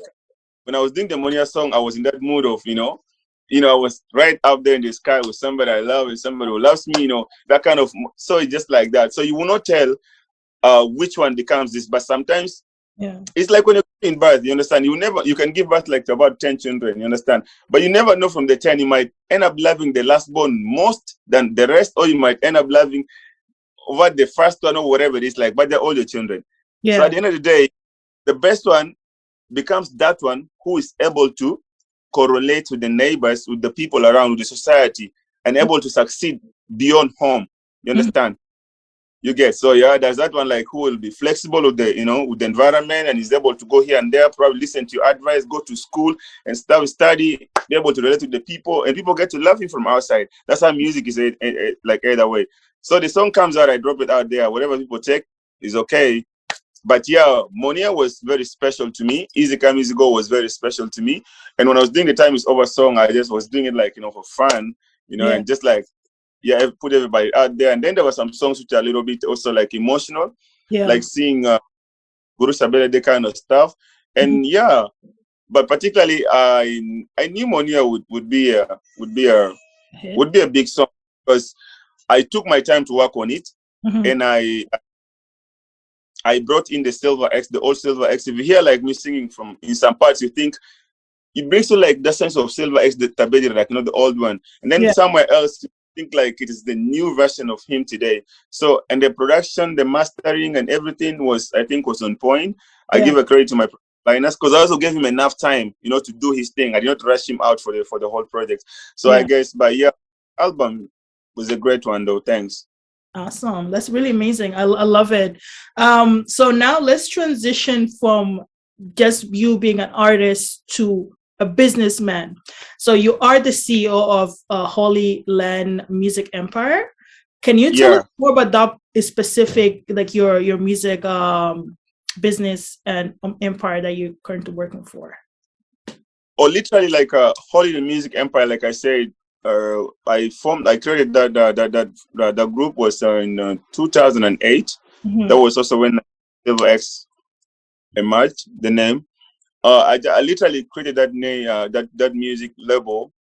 When I was doing the Monia song, I was in that mood of, I was right up there in the sky with somebody I love and somebody who loves me, that kind of. So it's just like that. So you will not tell which one becomes this, but sometimes it's like when you're in birth, you understand? You can give birth like to about 10 children, you understand? But you never know from the 10, you might end up loving the last born most than the rest, or you might end up loving over the first one or whatever it is like, but they're all your children. Yeah. So at the end of the day, the best one becomes that one who is able to correlate with the neighbors, with the people around, with the society, and able to succeed beyond home. You understand? You get. So there's that one like who will be flexible with the with the environment and is able to go here and there, probably listen to your advice, go to school and study, be able to relate to the people, and people get to love you from outside. That's how music is like either way. So the song comes out, I drop it out there. Whatever people take is okay. But yeah, Monia was very special to me. Easy Come Easy Go was very special to me. And when I was doing the Time Is Over song, I just was doing it like, for fun, and just like, put everybody out there. And then there were some songs which are a little bit also like emotional, like seeing Guru Sabele, kind of stuff. And but particularly I knew Monia would be a big song, because I took my time to work on it, and I brought in the Silver X, the old Silver X. If you hear like me singing from in some parts, you think it brings you like the sense of Silver X, the Tabedi, like the old one, and then somewhere else you think like it is the new version of him today. So, and the production, the mastering, and everything was on point. I give a credit to my liners, because I also gave him enough time, to do his thing. I did not rush him out for the whole project. So I guess, but album was a great one though. Thanks. Awesome. That's really amazing. I love it. So now let's transition from just you being an artist to a businessman. So you are the CEO of HolyLand Music Empire. Can you tell us more about that specific, like your music business and empire that you're currently working for? Or literally like HolyLand Music Empire, like I said, I created that group was in 2008. That was also when Silver X emerged, the name. I literally created that name, that music label,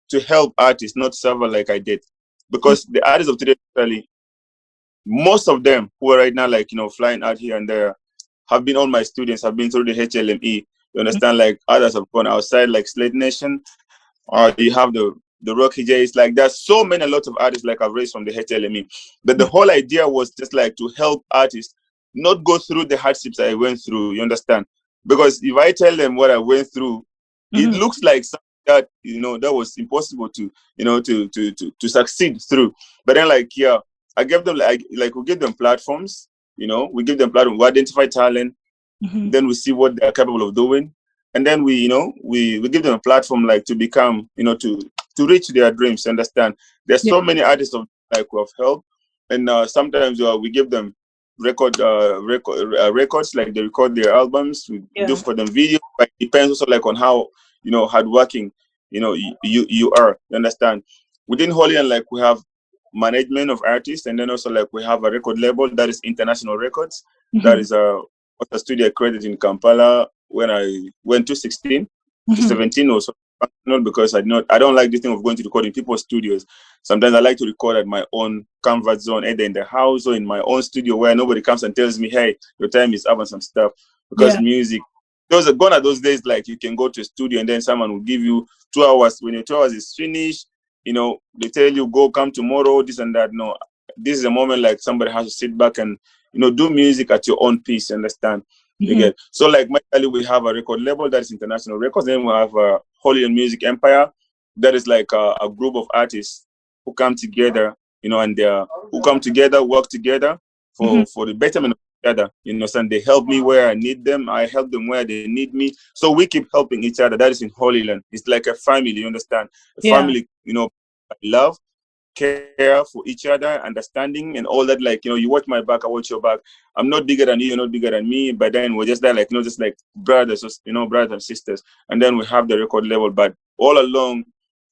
to help artists, not serve like I did, because the artists of today, literally, most of them who are right now like flying out here and there, have been all my students, have been through the HLME. You understand? Like others have gone outside, like Slate Nation. You have the Rocky J's, like there's so many, a lot of artists like I've raised from the HLME. But the whole idea was just like to help artists not go through the hardships I went through. You understand? Because if I tell them what I went through, it looks like something that that was impossible to to succeed through. But then I gave them like we give them platforms. We give them platform. We identify talent, then we see what they're capable of doing. And then we give them a platform like to become, to reach their dreams. Understand? There's so many artists of like who have helped, and sometimes we give them records, like they record their albums. We do for them video. But it depends also like on how hardworking you are. You understand? Within HolyLand, like we have management of artists, and then also like we have a record label that is International Records. That is a studio I created in Kampala when I went to 16 to 17 or so. Not because I don't like this thing of going to record in people's studios. Sometimes I like to record at my own comfort zone, either in the house or in my own studio, where nobody comes and tells me, hey, your time is up and some stuff. Because music, those are gone are those days like you can go to a studio and then someone will give you 2 hours. When your 2 hours is finished, they tell you go come tomorrow, this and that. No, this is a moment like somebody has to sit back and do music at your own pace. Understand? Again. So like we have a record label that is International Records. Then we have a HolyLand Music Empire that is like a group of artists who come together, and who come together, work together for the betterment of each other. And they help me where I need them. I help them where they need me. So we keep helping each other. That is in HolyLand. It's like a family. You understand? A family. Love, care for each other, understanding, and all that. Like you watch my back, I watch your back. I'm not bigger than you, you're not bigger than me. But then we're just there, like just like brothers, brothers and sisters. And then we have the record label. But all along,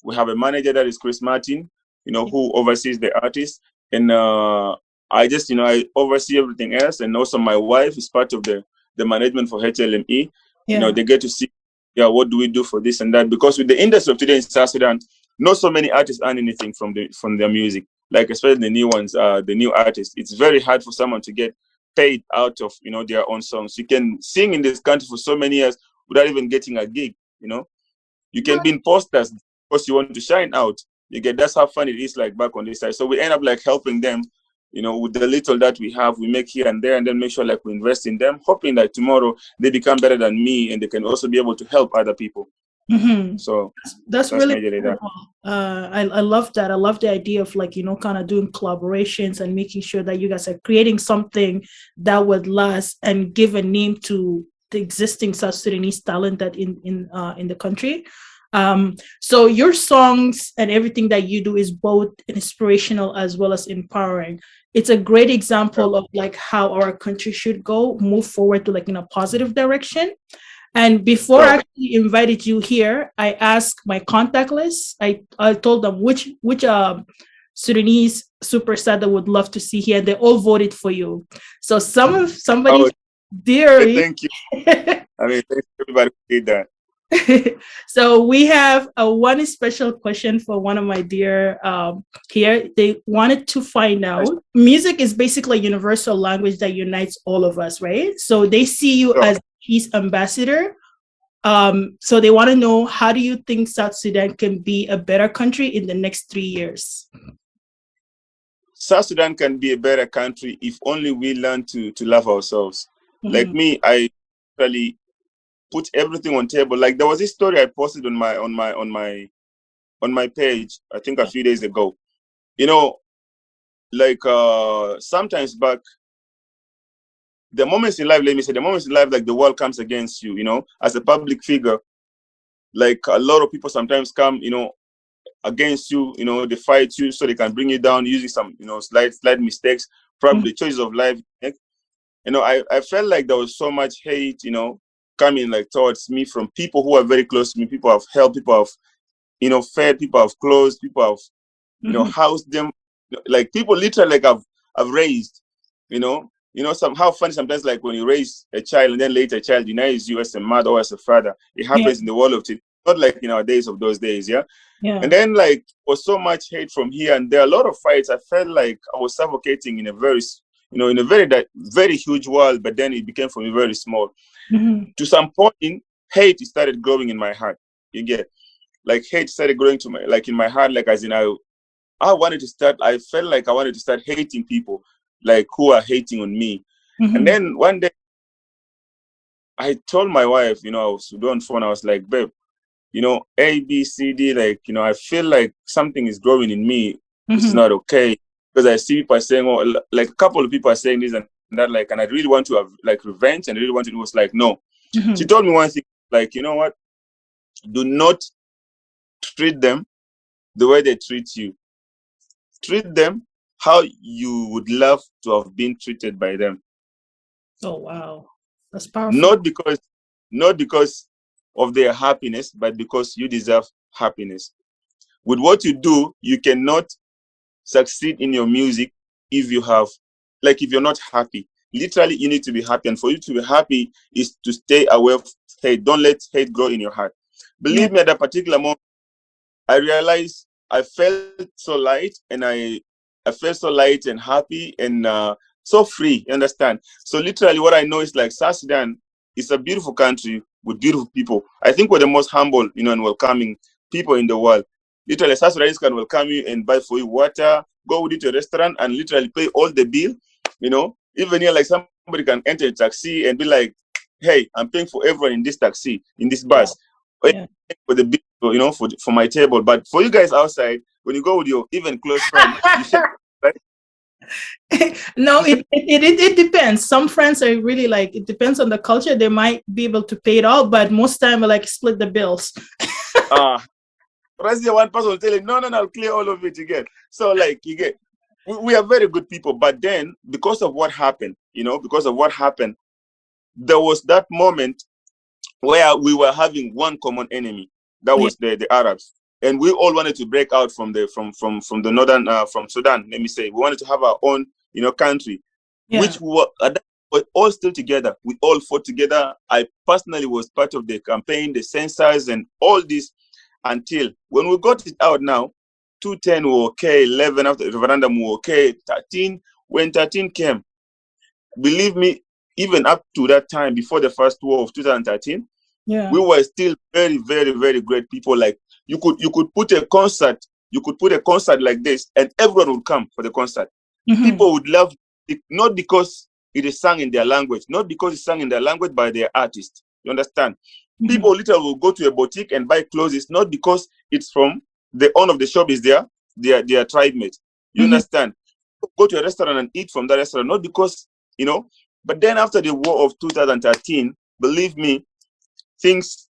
we have a manager that is Chris Martin, who oversees the artists, and I just I oversee everything else. And also my wife is part of the management for HLME. They get to see what do we do for this and that, because with the industry of today in South Sudan, not so many artists earn anything from their music, like especially the new ones, the new artists. It's very hard for someone to get paid out of their own songs. You can sing in this country for so many years without even getting a gig. You can be in posters because you want to shine out. That's how fun it is, like back on this side. So we end up like helping them, with the little that we have, we make here and there, and then make sure like we invest in them, hoping that tomorrow they become better than me and they can also be able to help other people. So that's really cool. I love that. I love the idea of like kind of doing collaborations and making sure that you guys are creating something that would last and give a name to the existing South Sudanese talent that in the country. So your songs and everything that you do is both inspirational as well as empowering. it's a great example of like how our country should move forward to like in a positive direction. And before I actually invited you here, I asked my contact list. I told them which Sudanese superstar that would love to see here. They all voted for you. So somebody dearly. Thank you. I mean, thanks everybody who did that. So we have one special question for one of my dear here. They wanted to find out, music is basically a universal language that unites all of us, right? So they see you as peace ambassador. So they want to know, how do you think South Sudan can be a better country in the next 3 years? South Sudan can be a better country if only we learn to love ourselves. Like me, I really put everything on table. Like there was this story I posted on my page, I think a few days ago. You know, like sometimes back, the moments in life, let me say, the moments in life, like the world comes against you, you know, as a public figure, like a lot of people sometimes come, you know, against you, you know, they fight you so they can bring you down using some, you know, slight mistakes, probably choices of life. You know, I felt like there was so much hate, you know, coming like towards me from people who are very close to me. People have helped, people have, you know, fed, people have clothed, people have, you know, housed them. Like people literally like I've raised, you know, somehow funny sometimes, like when you raise a child and then later a child denies you as a mother or as a father. It happens in the world of today, not like in our days of those days, yeah. And then like was so much hate from here and there, a lot of fights. I felt like I was suffocating in a very, you know, in a very huge world, but then it became for me very small. To some point, hate started growing in my heart. You get, like hate started growing to my, like in my heart, like as in I felt like I wanted to start hating people, like who are hating on me. And then one day I told my wife, you know, I was on phone, I was like, babe, you know, A, B, C, D, like, you know, I feel like something is growing in me, which is not okay. Because I see people saying, oh, like a couple of people are saying this and that, like, and I really want to have like revenge and I really want to do. It was like, no. She told me one thing, like, you know what? Do not treat them the way they treat you. Treat them how you would love to have been treated by them. Oh, wow. That's powerful. Not because of their happiness, but because you deserve happiness. With what you do, you cannot succeed in your music if you're not happy. Literally, you need to be happy. And for you to be happy is to stay away from hate. Don't let hate grow in your heart. Believe me, at that particular moment, I realized I felt so light, and I felt so light and happy and so free, you understand? So literally what I know is like South Sudan is a beautiful country with beautiful people. I think we're the most humble, you know, and welcoming people in the world. Literally, South Sudanese can welcome you and buy for you water, go with you to a restaurant and literally pay all the bill, you know? Even here, like somebody can enter a taxi and be like, hey, I'm paying for everyone in this taxi, in this bus. For the bill, you know, for my table. But for you guys outside, when you go with your even close friend, you should, right? No, it depends. Some friends are really like, it depends on the culture. They might be able to pay it all, but most time we like split the bills. One person will tell you, no, I'll clear all of it again. So like you get, we are very good people, but then because of what happened, you know, there was that moment where we were having one common enemy. That was the Arabs. And we all wanted to break out from the northern from Sudan. Let me say, we wanted to have our own, you know, country, which we were all still together. We all fought together. I personally was part of the campaign, the census, and all this until when we got it out now. 2010 were okay, 11 after the referendum were okay, 13 when 13 came. Believe me, even up to that time, before the first war of 2013, we were still very, very, very great people. Like you could put a concert like this, and everyone would come for the concert. People would love it, not because it is sung in their language, not because it's sung in their language by their artist. You understand? People literally will go to a boutique and buy clothes. It's not because it's from the owner of the shop is their tribe mate. You understand? Go to a restaurant and eat from that restaurant, not because, you know. But then after the war of 2013, believe me, things,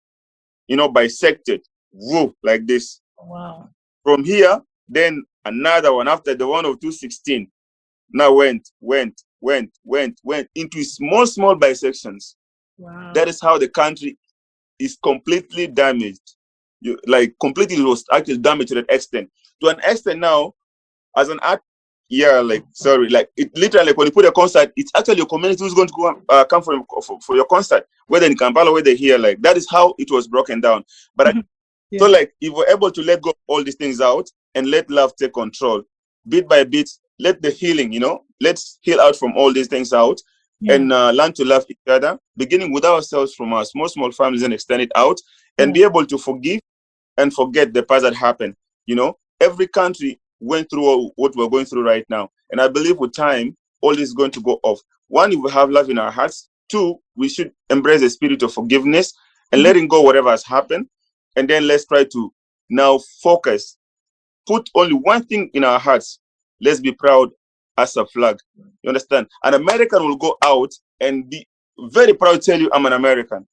you know, bisected, woo, like this. Wow. From here, then another one after the one of 2016. now went into small bisections. Wow. That is how the country is completely damaged. Completely was actually damaged to that extent. To an extent now, as an art, it literally, when you put a concert, it's actually your community who's going to come for your concert, whether in Kampala, whether here, like that is how it was broken down. But so like if we're able to let go of all these things out and let love take control, bit by bit, let the healing, let's heal out from all these things out and learn to love each other, beginning with ourselves from our small families and extend it out and be able to forgive and forget the past that happened. Every country went through what we're going through right now. And I believe with time, all this is going to go off. One, if we have love in our hearts. Two, we should embrace the spirit of forgiveness and letting go whatever has happened. And then let's try to now focus, put only one thing in our hearts. Let's be proud as a flag. You understand? An American will go out and be very proud to tell you, I'm an American.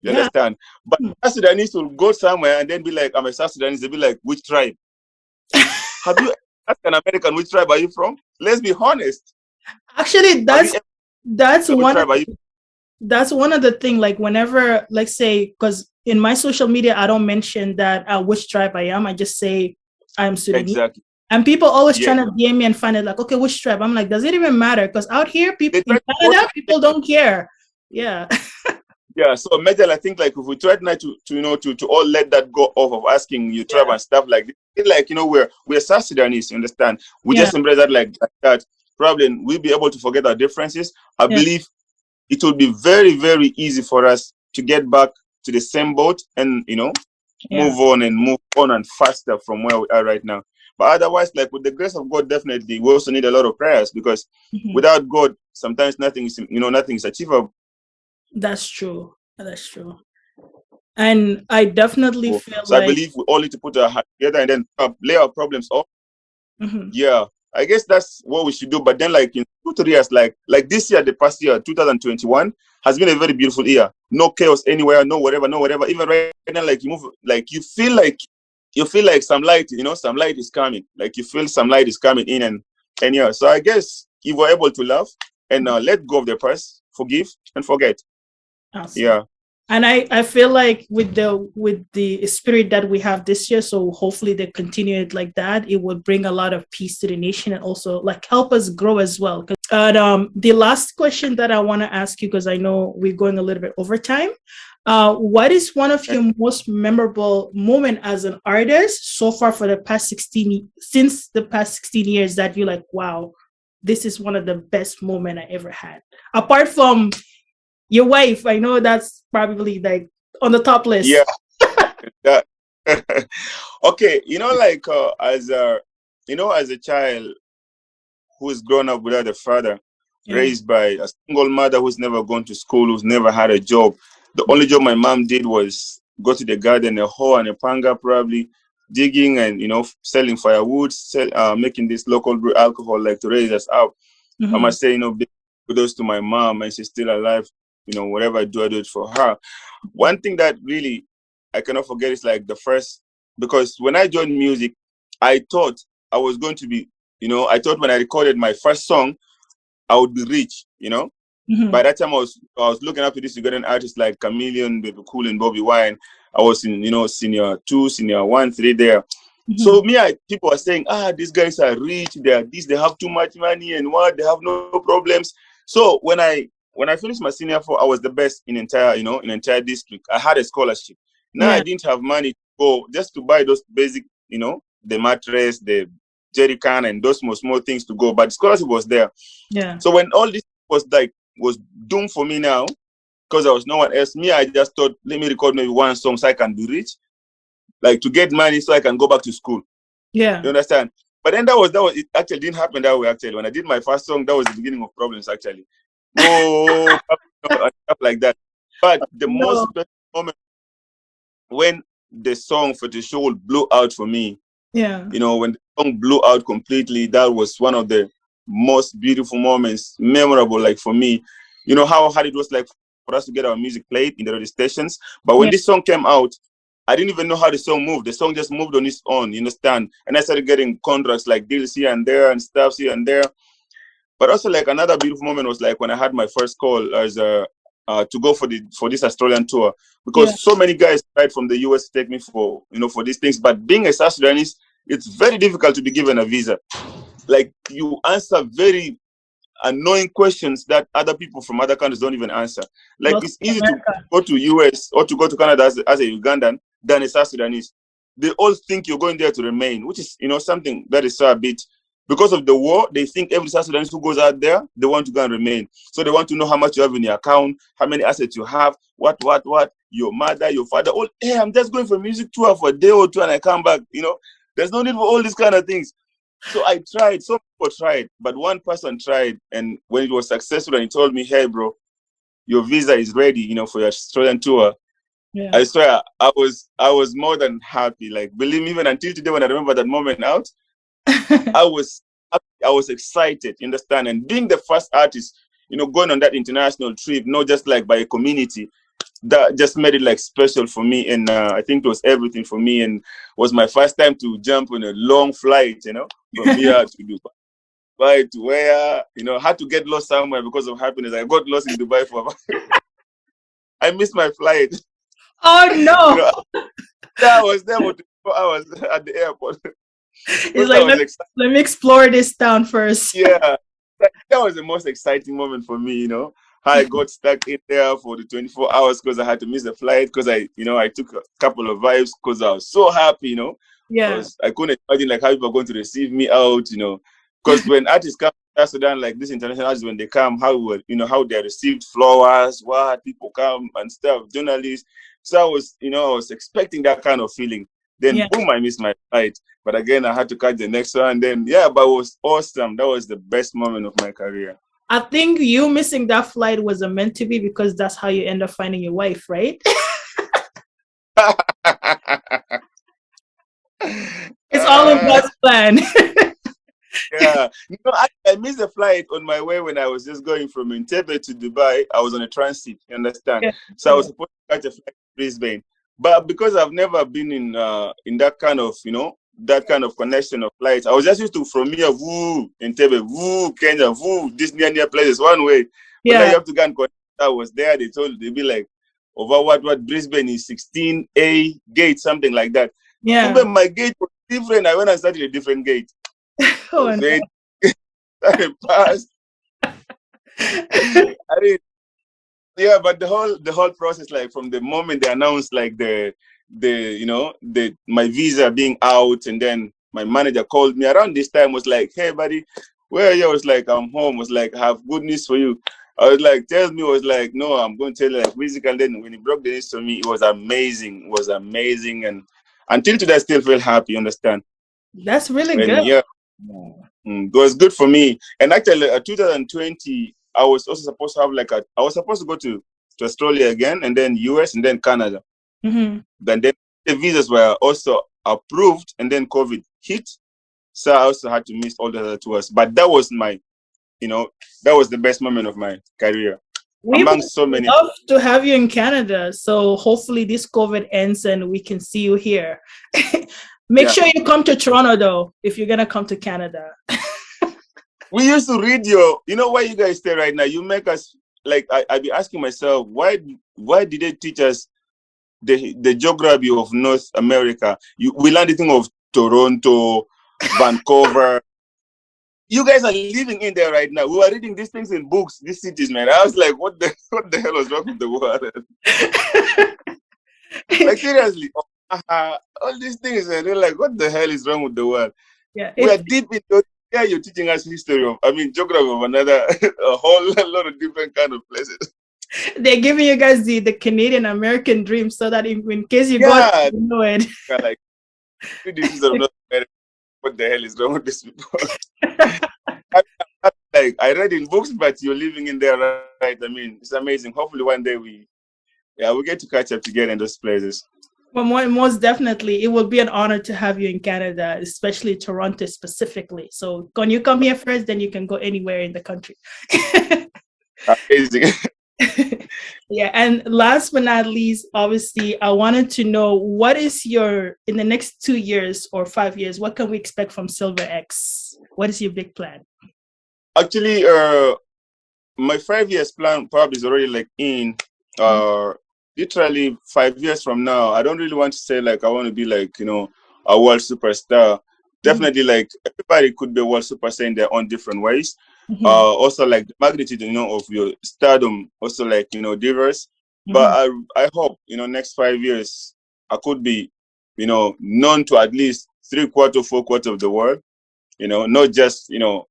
You understand? But South Sudanese will go somewhere and then be like, I'm a South Sudanese. They'll be like, which tribe? Have you asked an American, which tribe are you from? Let's be honest. Actually, that's one of the things, like whenever, like say, because in my social media, I don't mention that which tribe I am. I just say I'm Sudanese. Exactly. And people always trying to DM me and find it like, okay, which tribe? I'm like, does it even matter? Because out here, people in Canada, people don't care. Yeah. Yeah, so Major, I think like if we try not to all let that go off of asking you tribe and stuff like this, like we're South Sudanese, you understand? We just embrace that like that. Probably we'll be able to forget our differences. I believe it will be very, very easy for us to get back to the same boat and move on and faster from where we are right now. But otherwise, like with the grace of God, definitely we also need a lot of prayers because without God, sometimes nothing is achievable. That's true. And I definitely feel so I believe we all need to put our heart together and then lay our problems off. Yeah, I guess that's what we should do. But then like in 2-3 years, like this year, the past year, 2021, has been a very beautiful year. No chaos anywhere, no whatever. Even right now, like you move, like you feel like some light, some light is coming. Like you feel some light is coming in and yeah. So I guess if we're able to love and let go of the past, forgive and forget. Awesome. Yeah. And I feel like with the spirit that we have this year, so hopefully they continue it like that, it would bring a lot of peace to the nation and also like help us grow as well. The last question that I want to ask you, because I know we're going a little bit over time, what is one of your most memorable moment as an artist so far for the past 16 years that you're like, wow, this is one of the best moments I ever had, apart from your wife? I know that's probably like on the top list. Yeah. Okay, as a child who's grown up without a father, raised by a single mother who's never gone to school, who's never had a job. The only job my mom did was go to the garden, a hoe and a panga, probably digging and selling firewood, making this local brew alcohol, like to raise us up. I must say, big kudos to my mom, and she's still alive. Whatever I do it for her. One thing that really I cannot forget is like because when I joined music, I thought I was going to be, I thought when I recorded my first song, I would be rich, By that time I was looking up to this Ugandan artists like Chameleon, Baby Cool and Bobby Wine. I was in, senior 2, senior 1, 3 there. So people are saying, these guys are rich, they have too much money and they have no problems. So when I finished my senior 4, I was the best in entire district. I had a scholarship. Now I didn't have money to go just to buy those basic, the mattress, the jerry can, and those small things to go. But the scholarship was there. Yeah. So when all this was doomed for me now, because there was no one else, I just thought, let me record maybe one song so I can be rich, like to get money so I can go back to school. Yeah. You understand? But then that was it actually didn't happen that way. Actually, when I did my first song, that was the beginning of problems actually. Stuff like that. But the most special moment when the song for the show blew out for me. Yeah. When the song blew out completely, that was one of the most beautiful moments, memorable, like for me. How hard it was like for us to get our music played in the radio stations. But when this song came out, I didn't even know how the song moved. The song just moved on its own, you understand? And I started getting contracts like deals here and there and stuff here and there. But also like another beautiful moment was like when I had my first call as to go for this Australian tour, because so many guys tried from the US to take me for, you know, for these things. But being a South Sudanese, it's very difficult to be given a visa. Like you answer very annoying questions that other people from other countries don't even answer. Like it's easy to go to US or to go to Canada as a Ugandan than a South Sudanese. They all think you're going there to remain, which is, you know, something that is so a bit, because of the war, they think every South Sudanese who goes out there, they want to go and remain. So they want to know how much you have in your account, how many assets you have, what, your mother, your father. Oh, hey, I'm just going for a music tour for a day or two and I come back. You know, there's no need for all these kind of things. So I tried, some people tried, but one person tried. And when it was successful and he told me, hey, bro, your visa is ready, you know, for your Australian tour. Yeah. I swear, I was more than happy. Like, believe me, even until today, when I remember that moment out, I was excited, you understand? And being the first artist, you know, going on that international trip, not just like by a community, that just made it like special for me. And I think it was everything for me, and was my first time to jump on a long flight, you know, from here to Dubai to where, you know, I had to get lost somewhere because of happiness. I got lost in Dubai for I missed my flight. Oh no. You know, I was there for 24 hours at the airport. It's like, let me explore this town first. Yeah, that was the most exciting moment for me, you know. I got stuck in there for the 24 hours because I had to miss the flight, because I took a couple of vibes because I was so happy, you know. Yeah. I couldn't imagine like how people are going to receive me out, you know. Because when artists come to South Sudan, like this international artists, when they come, how they received flowers, what people come and stuff, journalists. So I was expecting that kind of feeling. Then boom, I missed my flight. But again, I had to catch the next one. And then, but it was awesome. That was the best moment of my career. I think you missing that flight was meant to be, because that's how you end up finding your wife, right? It's all in God's plan. Yeah. I missed the flight on my way when I was just going from Entebbe to Dubai. I was on a transit, you understand? Yeah. So I was supposed to catch a flight to Brisbane. But because I've never been in that kind of, that kind of connection of flights, I was just used to from here, woo, Entebbe, woo, Kenya, woo, these near places one way. But now you have to go and connect. I was there, they'd be like, over what Brisbane is 16A gate, something like that. Yeah. But my gate was different. I went and started a different gate. Oh, no. I passed. But the whole process, like from the moment they announced like my visa being out, and then my manager called me around this time, was like, hey buddy, where are you? I was like, I'm home. Was like, I have good news for you. I was like, tell me. I was like, no, I'm going to tell you like music. And then when he broke the news to me, it was amazing. It was amazing. And until today, I still feel happy, understand? That's really good. Yeah. It was good for me. And actually, 2020, I was also supposed to have I was supposed to go to Australia again, and then US, and then Canada. Mm-hmm. But then the visas were also approved, and then COVID hit. So I also had to miss all the other tours. But that was that was the best moment of my career. We would love to have you in Canada. So hopefully this COVID ends and we can see you here. Make sure you come to Toronto, though, if you're going to come to Canada. We used to read where you guys stay right now. You make us, like, I'd be asking myself, why did they teach us the geography of North America? We learned the thing of Toronto, Vancouver. You guys are living in there right now. We were reading these things in books, these cities, man. I was like, what the hell was wrong with the world? Like, seriously. All these things, and they're like, what the hell is wrong with the world? Yeah, we are deep into you're teaching us history of, geography of a whole lot of different kind of places. They're giving you guys the Canadian American dream, so that in case you got, you know it. Like, this is not what the hell is wrong with these people? I read in books, but you're living in there, right? It's amazing. Hopefully one day we get to catch up together in those places. Well, most definitely, it will be an honor to have you in Canada, especially Toronto specifically. So when you come here first, then you can go anywhere in the country. Amazing. Yeah, and last but not least, obviously, I wanted to know what is in the next 2 years or 5 years, what can we expect from Silver X? What is your big plan? Actually, my 5 years plan probably is already like in literally 5 years from now. I don't really want to say like I want to be like, you know, a world superstar. Definitely like everybody could be a world superstar in their own different ways. Also like the magnitude, you know, of your stardom also like, you know, diverse. But I hope, you know, next 5 years I could be, you know, known to at least 3/4, 4/4 of the world, you know, not just, you know,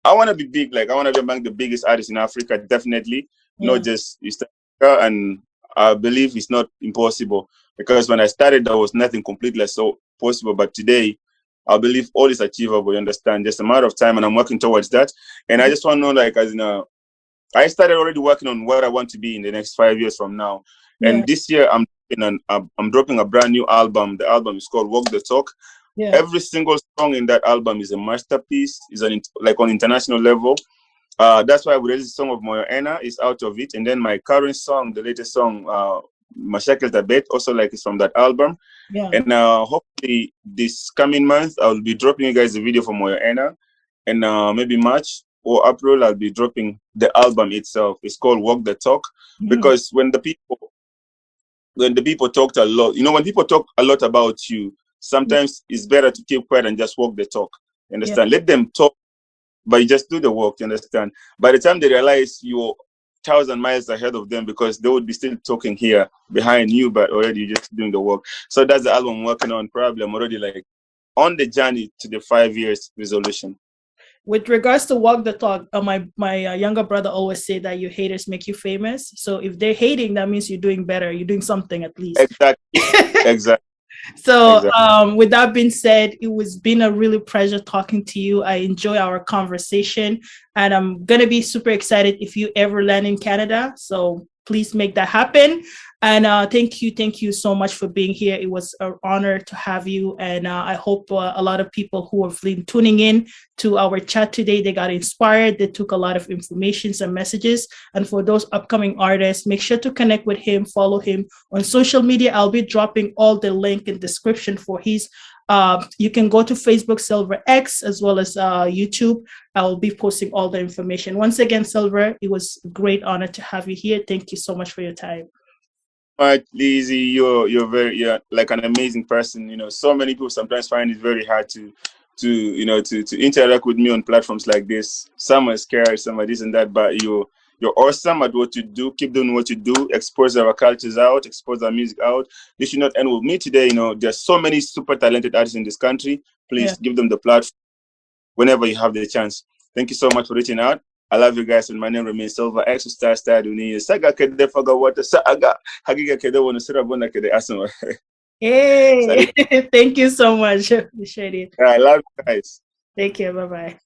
I want to be big. Like I want to be among the biggest artists in Africa, definitely, not just East Africa. And I believe it's not impossible because when I started, there was nothing completely so possible. But today, I believe all is achievable. You understand? Just a matter of time, and I'm working towards that. And I just want to know, like, as in, I started already working on what I want to be in the next 5 years from now. And this year, I'm dropping a brand new album. The album is called Walk the Talk. Every single song in that album is a masterpiece. Is like on international level. That's why we released the song of Moya Ena is out of it, and then my current song, the latest song, Mashakil Tabet, also like is from that album. And hopefully this coming month I'll be dropping you guys a video for Moya Ena, and maybe March or April I'll be dropping the album itself. It's called Walk the Talk, because when the people talked a lot, you know, when people talk a lot about you, sometimes it's better to keep quiet and just walk the talk. You understand? Let them talk, but you just do the work. You understand? By the time they realize you're 1,000 miles ahead of them, because they would be still talking here behind you, but already you're just doing the work. So that's the album I'm working on. Probably I'm already like on the journey to the 5 years resolution. With regards to walk the talk, my younger brother always say that your haters make you famous. So if they're hating, that means you're doing better. You're doing something at least. Exactly. So with that being said, it was been a really pleasure talking to you. I enjoy our conversation, and I'm going to be super excited if you ever land in Canada. So please make that happen. And thank you so much for being here. It was an honor to have you. And I hope a lot of people who have been tuning in to our chat today, they got inspired. They took a lot of information and messages. And for those upcoming artists, make sure to connect with him, follow him on social media. I'll be dropping all the link in description for his. You can go to Facebook, Silver X, as well as YouTube. I'll be posting all the information. Once again, Silver, it was a great honor to have you here. Thank you so much for your time. Right, Neecee, you're like an amazing person. You know, so many people sometimes find it very hard to interact with me on platforms like this. Some are scared, some are this and that, but you're awesome at what you do. Keep doing what you do. Expose our cultures out. Expose our music out. This should not end with me today. You know, there's so many super talented artists in this country. Please give them the platform whenever you have the chance. Thank you so much for reaching out. I love you guys, and my name remains Silver X Star Dunia. Saga kede faga wata saga hagiga kede wona sira bona kede asma. Hey, thank you so much. Appreciate it. I love you guys. Take care. Bye bye.